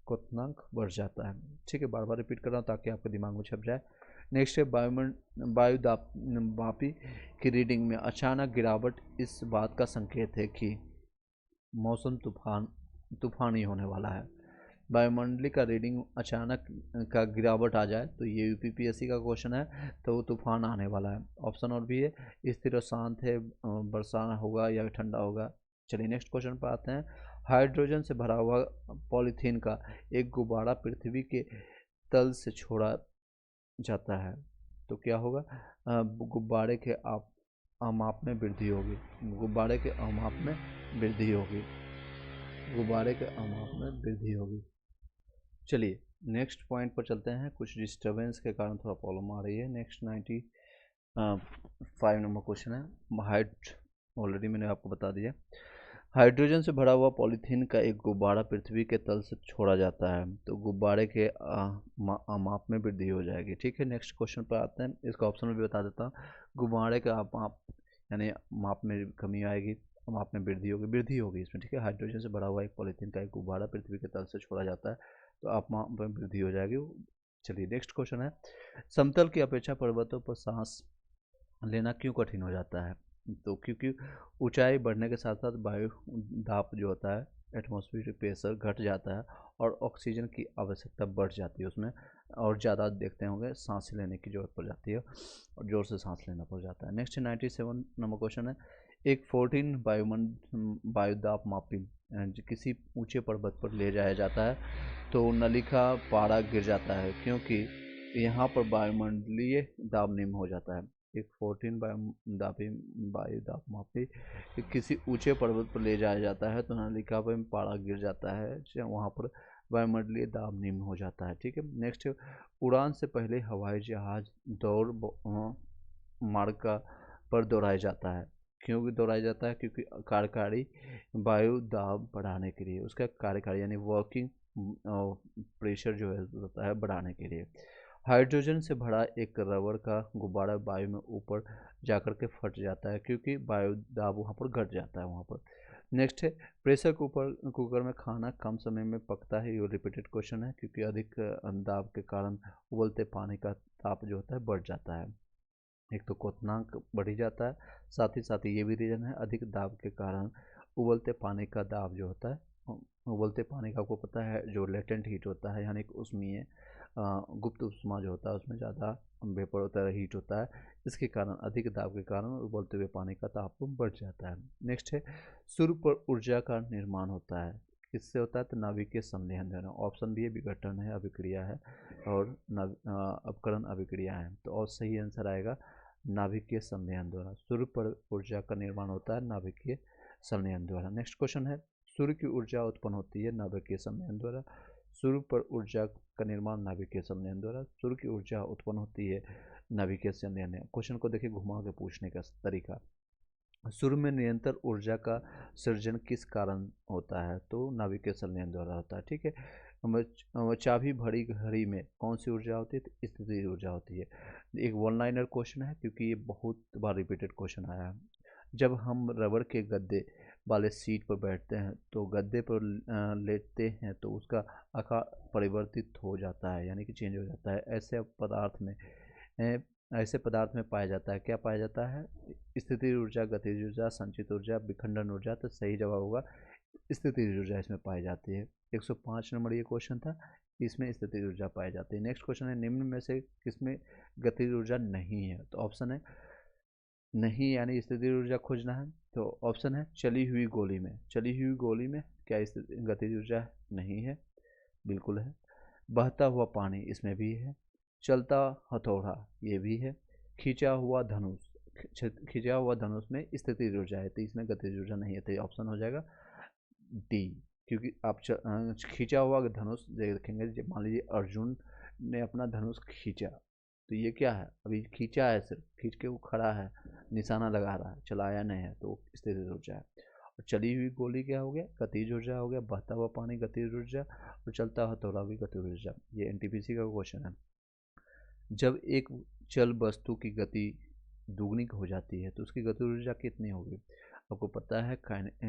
क्वथनांक बढ़ जाता है, ठीक है। बार बार रिपीट कर रहा हूँ ताकि आपके दिमाग में छप जाए। नेक्स्ट है वायुदापी की रीडिंग में अचानक गिरावट इस बात का संकेत है कि मौसम तूफानी होने वाला है। वायुमंडलीय का रीडिंग अचानक का गिरावट आ जाए तो ये यूपीपीएससी का क्वेश्चन है, तो वो तूफान आने वाला है। ऑप्शन और भी है, स्थिर और शांत है, वर्षा होगा या ठंडा होगा। चलिए नेक्स्ट क्वेश्चन पर आते हैं। हाइड्रोजन से भरा हुआ पॉलीथीन का एक गुब्बारा पृथ्वी के तल से छोड़ा जाता है तो क्या होगा? गुब्बारे के आमाप में वृद्धि होगी, गुब्बारे के आमाप में वृद्धि होगी, गुब्बारे के आमाप में वृद्धि होगी। चलिए नेक्स्ट पॉइंट पर चलते हैं। कुछ डिस्टरबेंस के कारण थोड़ा प्रॉब्लम आ रही है। नेक्स्ट 95 नंबर क्वेश्चन है, हाइट ऑलरेडी मैंने आपको बता दिया। हाइड्रोजन से भरा हुआ पॉलीथीन का एक गुब्बारा पृथ्वी के तल से छोड़ा जाता है तो गुब्बारे के माप में वृद्धि हो जाएगी, ठीक है। नेक्स्ट क्वेश्चन पर आते हैं, इसका ऑप्शन में भी बता देता हूँ। गुब्बारे का माप यानी माप में कमी आएगी, माप में वृद्धि होगी इसमें, ठीक है। हाइड्रोजन से भरा हुआ एक पॉलीथीन का एक गुब्बारा पृथ्वी के तल से छोड़ा जाता है तो आप माप में वृद्धि हो जाएगी। चलिए नेक्स्ट क्वेश्चन है, समतल की अपेक्षा पर्वतों पर सांस लेना क्यों कठिन हो जाता है? तो क्योंकि ऊंचाई बढ़ने के साथ साथ वायु दाब जो होता है एटमॉस्फेरिक प्रेशर घट जाता है और ऑक्सीजन की आवश्यकता बढ़ जाती है उसमें, और ज़्यादा देखते होंगे सांस लेने की जरूरत पड़ जाती है और ज़ोर से सांस लेना पड़ जाता है। नेक्स्ट 97 नंबर क्वेश्चन है, एक 14 वायुदाब मापी किसी ऊंचे पर्वत पर ले जाया जाता है तो नलिका पारा गिर जाता है क्योंकि यहाँ पर वायुमंडलीय दाब निम्न हो जाता है। एक 14 वायुदाब मापी किसी ऊंचे पर्वत पर ले जाया जाता है तो नलिका पर पारा गिर जाता है, वहाँ पर वायुमंडलीय दाब निम्न हो जाता है, ठीक है। नेक्स्ट, उड़ान से पहले हवाई जहाज दौड़ मार्ग पर दौड़ाया जाता है, क्यों दौड़ाया जाता है? क्योंकि कार्यकारी वायु दाब बढ़ाने के लिए, उसका कार्यकारी यानी वर्किंग प्रेशर जो है होता है बढ़ाने के लिए। हाइड्रोजन से भरा एक रबर का गुब्बारा वायु में ऊपर जाकर के फट जाता है क्योंकि वायु दाब वहाँ पर घट जाता है वहाँ पर। नेक्स्ट है, प्रेशर कुकर में खाना कम समय में पकता है, ये रिपीटेड क्वेश्चन है क्योंकि अधिक दाब के कारण उबलते पानी का ताप जो होता है बढ़ जाता है। एक तो क्वथनांक बढ़ ही जाता है, साथ ही ये भी रीजन है, अधिक दाब के कारण उबलते पानी का दाब जो होता है बोलते पानी का, आपको पता है जो लेटेंट हीट होता है, यानी कि उसमें गुप्त उष्मा जो होता है उसमें ज़्यादा वेपर होता है, हीट होता है, इसके कारण अधिक दाब के कारण बोलते हुए पानी का ताप बढ़ जाता है। नेक्स्ट है सूर्य पर ऊर्जा का निर्माण होता है, किससे होता है? तो नाभिकीय संलयन द्वारा। ऑप्शन भी है विघटन है, अभिक्रिया है और अपकरण अभिक्रिया है। तो और सही आंसर आएगा नाभिकीय संलयन द्वारा। सूर्य पर ऊर्जा का निर्माण होता है नाभिकीय संलयन द्वारा। नेक्स्ट क्वेश्चन है सूर्य की ऊर्जा उत्पन्न होती है नाभिकीय संलयन द्वारा। सूर्य पर ऊर्जा का निर्माण नाभिकीय संलयन द्वारा। सूर्य की ऊर्जा उत्पन्न होती है नाभिकीय संलयन। क्वेश्चन को देखिए घुमा के पूछने का तरीका। सूर्य में निरंतर ऊर्जा का सृजन किस कारण होता है? तो नाभिकीय संलयन द्वारा होता है। ठीक है। चाबी भरी घड़ी में कौन सी ऊर्जा होती है? तो स्थितिज ऊर्जा होती है। एक वन लाइनर क्वेश्चन है क्योंकि ये बहुत बार रिपीटेड क्वेश्चन आया है। जब हम रबड़ के गद्दे वाले सीट पर बैठते हैं तो गद्दे पर लेटते हैं तो उसका आकार परिवर्तित हो जाता है, यानी कि चेंज हो जाता है। ऐसे पदार्थ में पाया जाता है, क्या पाया जाता है? स्थितिज ऊर्जा, गतिज ऊर्जा, संचित ऊर्जा, विखंडन ऊर्जा। तो सही जवाब होगा स्थितिज ऊर्जा इसमें पाई जाती है। 105 नंबर ये क्वेश्चन था, इसमें स्थितिज ऊर्जा पाई जाती है। नेक्स्ट क्वेश्चन है निम्न में से किसमें गतिज ऊर्जा नहीं है? तो ऑप्शन है नहीं, यानी स्थितिज ऊर्जा खोजना है। तो ऑप्शन है चली हुई गोली में। चली हुई गोली में क्या गतिज ऊर्जा नहीं है? बिल्कुल है। बहता हुआ पानी, इसमें भी है। चलता हथौड़ा, ये भी है। खींचा हुआ धनुष, खींचा हुआ धनुष में स्थितिज ऊर्जा है, तो इसमें गतिज ऊर्जा नहीं है। तो ऑप्शन हो जाएगा डी, क्योंकि आप खींचा हुआ धनुष देखेंगे, जब मान लीजिए अर्जुन ने अपना धनुष खींचा तो ये क्या है? अभी खींचा है, सिर्फ खींच के वो खड़ा है, निशाना लगा रहा है, चलाया नहीं है, तो स्थितिज ऊर्जा है। और चली हुई गोली क्या हो गया? गतिज ऊर्जा हो गया। बहता हुआ पानी गतिज ऊर्जा, और चलता हथौड़ा भी गतिज ऊर्जा। ये एनटीपीसी का क्वेश्चन है। जब एक चल वस्तु की गति दुगनी हो जाती है तो उसकी गति ऊर्जा कितनी होगी? आपको पता है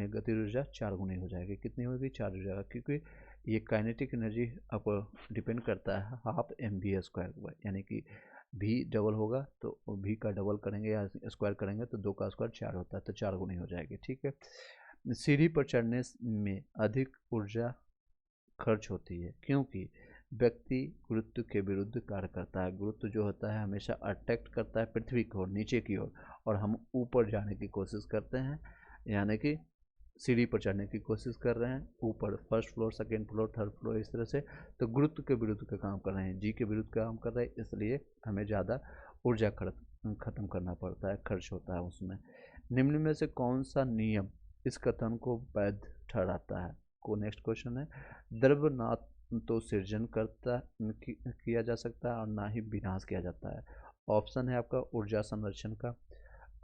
गति ऊर्जा 4 गुनी हो जाएगी। कितनी होगी? 4 ऊर्जा, क्योंकि ये काइनेटिक एनर्जी आपको डिपेंड करता है हाफ mv स्क्वायर पर, यानी कि v डबल होगा तो v का डबल करेंगे या स्क्वायर करेंगे तो 2 का स्क्वायर 4 होता है, तो 4 गुनी हो जाएगी। ठीक है। सीढ़ी पर चढ़ने में अधिक ऊर्जा खर्च होती है क्योंकि व्यक्ति गुरुत्व के विरुद्ध कार्य करता है। गुरुत्व जो होता है हमेशा अट्रैक्ट करता है पृथ्वी की ओर, नीचे की ओर, और हम ऊपर जाने की कोशिश करते हैं, यानी कि सीढ़ी पर चढ़ने की कोशिश कर रहे हैं ऊपर, first floor, second floor, third floor, इस तरह से। तो गुरुत्व के विरुद्ध का काम कर रहे हैं, जी के विरुद्ध काम कर रहे हैं, इसलिए हमें ज़्यादा ऊर्जा खत्म करना पड़ता है, खर्च होता है उसमें। निम्न में से कौन सा नियम इस कथन को वैध ठहराता है? को नेक्स्ट क्वेश्चन है द्रव्य ना तो सृजन किया जा सकता है और ना ही विनाश किया जाता है। ऑप्शन है आपका ऊर्जा संरक्षण का,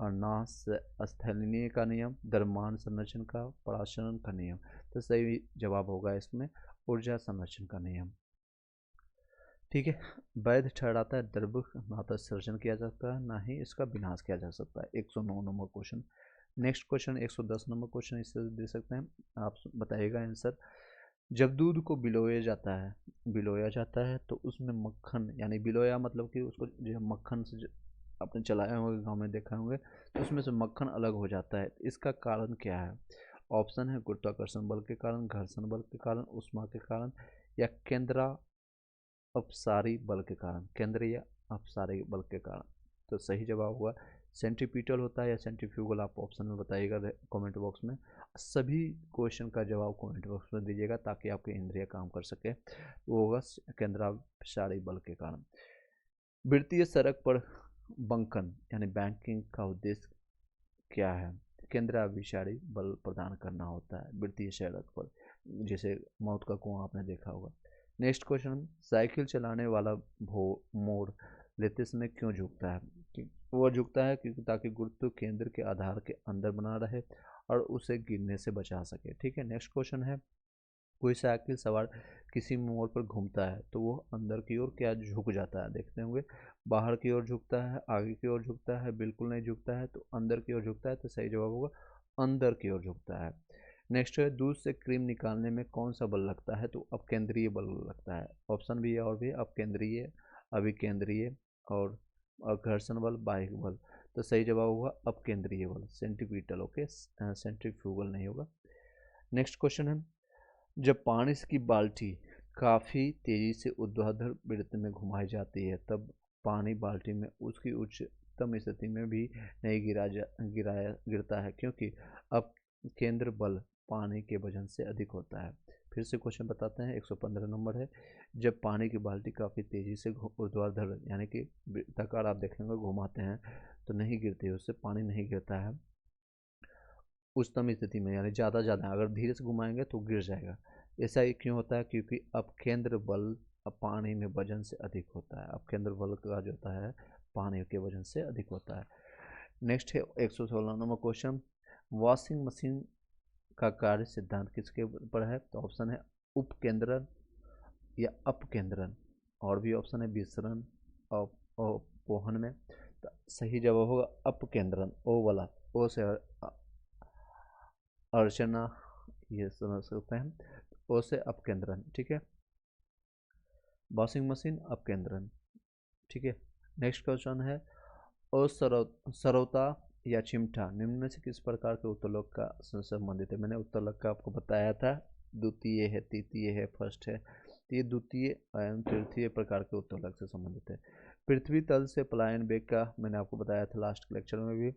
और ना स्थैलिनीय का नियम, द्रव्यमान संरक्षण का, पराशरण का नियम। तो सही जवाब होगा इसमें ऊर्जा संरक्षण का नियम। ठीक है। वैध ठहराता है द्रव्य ना तो सृजन किया जा सकता है ना ही इसका विनाश किया जा सकता है। 109 number question. Next question 110 number question, इससे दे सकते हैं, आप बताइएगा आंसर। जब दूध को बिलोया जाता है तो उसमें मक्खन, यानी बिलोया मतलब कि उसको जो मक्खन से आपने चलाए होंगे, गांव में देखा होंगे, तो उसमें से मक्खन अलग हो जाता है। इसका कारण क्या है? ऑप्शन है गुरुत्वाकर्षण बल के कारण, घर्षण बल के कारण, उष्मा के कारण, या केंद्र अपसारी बल के कारण। केंद्रीय अपसारी बल के कारण। तो सही जवाब हुआ सेंट्रीपिटल होता है या सेंट्रीफ्यूगल, आप ऑप्शन में बताइएगा कमेंट बॉक्स में। सभी क्वेश्चन का जवाब कमेंट बॉक्स में दीजिएगा ताकि आपके इंद्रिय काम कर सके। वो होगा केंद्रापसारी बल के कारण। वृत्तीय सड़क पर बंकन यानी बैंकिंग का उद्देश्य क्या है? केंद्राभिसारी बल प्रदान करना होता है वृत्तीय सड़क पर, जैसे मौत का कुआं आपने देखा होगा। नेक्स्ट क्वेश्चन, साइकिल चलाने वाला मोड़ लेते समय क्यों झुकता है? वो झुकता है क्योंकि ताकि गुरुत्व केंद्र के आधार के अंदर बना रहे और उसे गिरने से बचा सके। ठीक है। नेक्स्ट क्वेश्चन है, कोई साइकिल सवार किसी मोड़ पर घूमता है तो वो अंदर की ओर क्या झुक जाता है? देखते होंगे, बाहर की ओर झुकता है, आगे की ओर झुकता है, बिल्कुल नहीं झुकता है, तो अंदर की ओर झुकता है। तो सही जवाब होगा अंदर की ओर झुकता है। नेक्स्ट है, दूध से क्रीम निकालने में कौन सा बल लगता है? तो अपकेंद्रीय बल लगता है। ऑप्शन भी है और भी, अपकेंद्रीय, अभिकेंद्रीय और घर्षण बल, बाह्य बल। तो सही जवाब होगा अपकेंद्रीय बल, सेंट्रीपिटल। ओके, सेंट्रीफ्यूगल नहीं होगा। नेक्स्ट क्वेश्चन है, जब पानी की बाल्टी काफ़ी तेज़ी से ऊर्ध्वाधर वृत्त में घुमाई जाती है तब पानी बाल्टी में उसकी उच्चतम स्थिति में भी नहीं गिरता है, क्योंकि अब केंद्र बल पानी के वजन से अधिक होता है। फिर से क्वेश्चन बताते हैं, 115 नंबर है। जब पानी की बाल्टी काफ़ी तेज़ी से ऊर्ध्वाधर यानी कि वृत्ताकार आप देखेंगे घुमाते हैं तो नहीं गिरती, उससे पानी नहीं गिरता है उच्चतम स्थिति में, यानी ज़्यादा अगर धीरे से घुमाएंगे तो गिर जाएगा। ऐसा ही क्यों होता है? क्योंकि अब केंद्र बल अब पानी में वजन से अधिक होता है। अब केंद्र बल का जो होता है पानी के वजन से अधिक होता है। नेक्स्ट है 116 नंबर क्वेश्चन। वॉशिंग मशीन का कार्य सिद्धांत किसके ऊपर है? तो ऑप्शन है उपकेंद्रन या अपकेंद्रन, और भी ऑप्शन है विसरण और पोहन में। तो सही जवाब होगा अपकेंद्रन, ओ वाला, ओ से अर्चना ये समझ सकते हैं, ओ से अपकेंद्रन, ठीक है। वॉशिंग मशीन अपकेंद्रन, ठीक है। नेक्स्ट क्वेश्चन है असरौता या चिमटा निम्न में से किस प्रकार के उत्तोलक का संबंधित है? मैंने उत्तोलक का आपको बताया था, द्वितीय है, तृतीय है, फर्स्ट है। तो ये द्वितीय एवं तृतीय प्रकार के उत्तोलक से संबंधित है। पृथ्वी तल से पलायन वेग का मैंने आपको बताया था लास्ट लेक्चर में भी,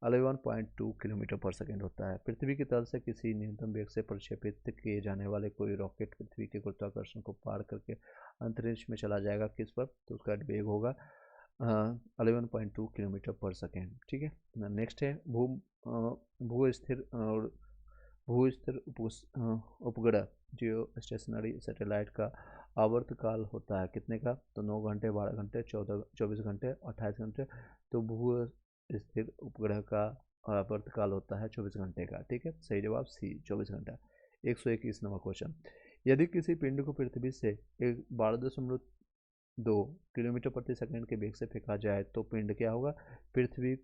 11.2 किलोमीटर पर सेकेंड होता है। पृथ्वी की तल से किसी न्यूनतम वेग से प्रक्षेपित किए जाने वाले कोई रॉकेट पृथ्वी के गुरुत्वाकर्षण को पार करके अंतरिक्ष में चला जाएगा किस पर? तो उसका वेग होगा 11.2 किलोमीटर पर सेकेंड, ठीक है। नेक्स्ट है भू स्थिर उपग्रह जियो स्टेशनरी सैटेलाइट का आवर्तकाल होता है कितने का? तो 9 घंटे, 12 घंटे, 24 घंटे, 28 घंटे। तो भू स्थिर उपग्रह का आवर्तकाल होता है 24 घंटे का, ठीक है। सही जवाब सी, 24 घंटा। 121 नंबर क्वेश्चन। यदि किसी पिंड को पृथ्वी से 12.2 किलोमीटर प्रति सेकंड के वेग से फेंका जाए तो पिंड क्या होगा? पृथ्वी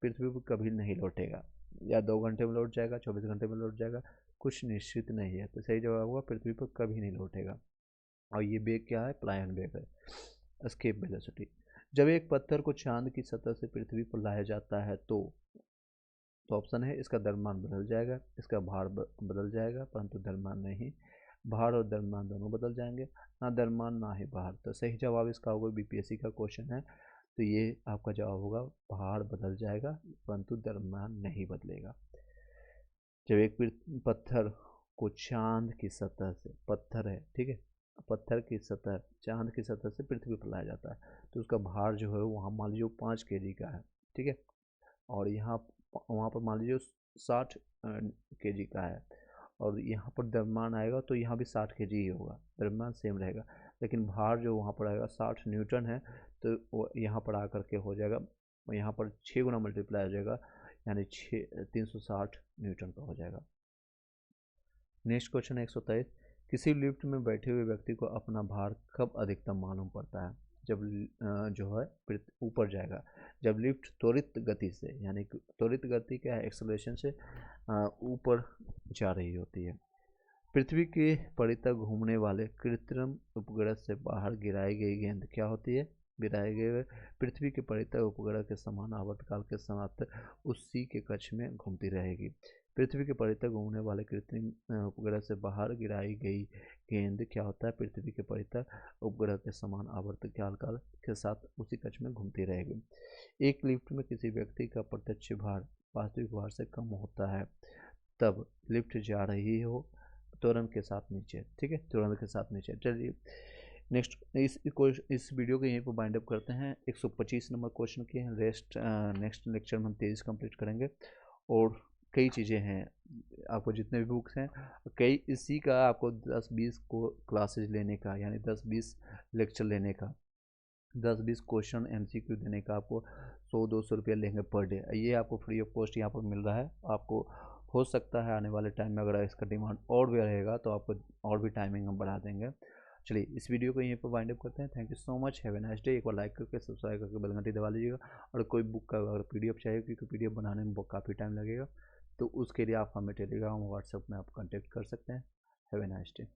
पर कभी नहीं लौटेगा, या 2 घंटे में लौट जाएगा, 24 घंटे में लौट जाएगा, कुछ निश्चित नहीं है। तो सही जवाब होगा पृथ्वी पर कभी नहीं लौटेगा। और ये वेग क्या है? प्लायन वेग है, एस्केप वेलोसिटी। जब एक पत्थर को चांद की सतह से पृथ्वी पर लाया जाता है तो ऑप्शन है इसका द्रव्यमान बदल जाएगा, इसका भार बदल जाएगा, परंतु द्रव्यमान नहीं। भार और द्रव्यमान दोनों बदल जाएंगे, ना द्रव्यमान ना ही भार। तो सही जवाब इसका होगा, बीपीएससी का क्वेश्चन है तो ये आपका जवाब होगा भार बदल जाएगा परंतु द्रव्यमान नहीं बदलेगा। जब एक पत्थर को चांद की सतह से, पत्थर है ठीक है, पत्थर की सतह चांद की सतह से पृथ्वी पर लाया जाता है तो उसका भार जो है वहाँ मान लीजिए 5 kg का है, ठीक है। और यहाँ वहाँ पर मान लीजिए 60 kg का है, और यहाँ पर द्रव्यमान आएगा तो यहाँ भी 60 kg ही होगा, द्रव्यमान सेम रहेगा, लेकिन भार जो वहाँ पर आएगा 60 न्यूटन है तो वो यहाँ पर आकर के हो जाएगा, यहाँ पर 6 गुना मल्टीप्लाई हो जाएगा, यानी 360 न्यूटन का हो जाएगा। नेक्स्ट क्वेश्चन है 123। किसी लिफ्ट में बैठे हुए व्यक्ति को अपना भार कब अधिकतम मालूम पड़ता है? जब जो है ऊपर जाएगा, जब लिफ्ट त्वरित गति से, यानी त्वरित गति क्या है? एक्सेलरेशन से ऊपर जा रही होती है। पृथ्वी के परितः घूमने वाले कृत्रिम उपग्रह से बाहर गिराई गई गेंद क्या होती है? गिराए गए पृथ्वी के परितः उपग्रह के समान आवर्तकाल के साथ उसी के कक्ष में घूमती रहेगी। पृथ्वी के परितः घूमने वाले कृत्रिम उपग्रह से बाहर गिराई गई गेंद क्या होता है? पृथ्वी के परितः उपग्रह के समान आवर्तकाल के साथ उसी कक्ष में घूमती रहेगी। एक लिफ्ट में किसी व्यक्ति का प्रत्यक्ष भार वास्तविक भार से कम होता है तब लिफ्ट जा रही हो त्वरण के साथ नीचे, ठीक है, त्वरण के साथ नीचे। चलिए नेक्स्ट इस वीडियो को यहीं पर बाइंड अप करते हैं। 125 नंबर क्वेश्चन के हैं, रेस्ट नेक्स्ट लेक्चर में हम 23 कंप्लीट करेंगे। और कई चीज़ें हैं, आपको जितने भी बुक्स हैं कई इसी का आपको 10-20 को क्लासेज लेने का, यानी 10-20 लेक्चर लेने का, 10-20 क्वेश्चन MCQ देने का आपको 100-200 रुपया लेंगे पर डे। ये आपको फ्री ऑफ कॉस्ट यहाँ पर मिल रहा है। आपको हो सकता है आने वाले टाइम में अगर इसका डिमांड और भी रहेगा तो आपको और भी टाइमिंग हम बढ़ा देंगे। चलिए इस वीडियो को यहीं पर वाइंड अप करते हैं। Thank you so much, have a nice day. एक बार लाइक करके सब्सक्राइब करके बेल घंटी दबा लीजिएगा। और कोई बुक का अगर PDF चाहिए, क्योंकि PDF बनाने में काफ़ी टाइम लगेगा, तो उसके लिए आप हमें टेलीग्राम व्हाट्सएप में आप कॉन्टेक्ट कर सकते हैं। Have a nice day.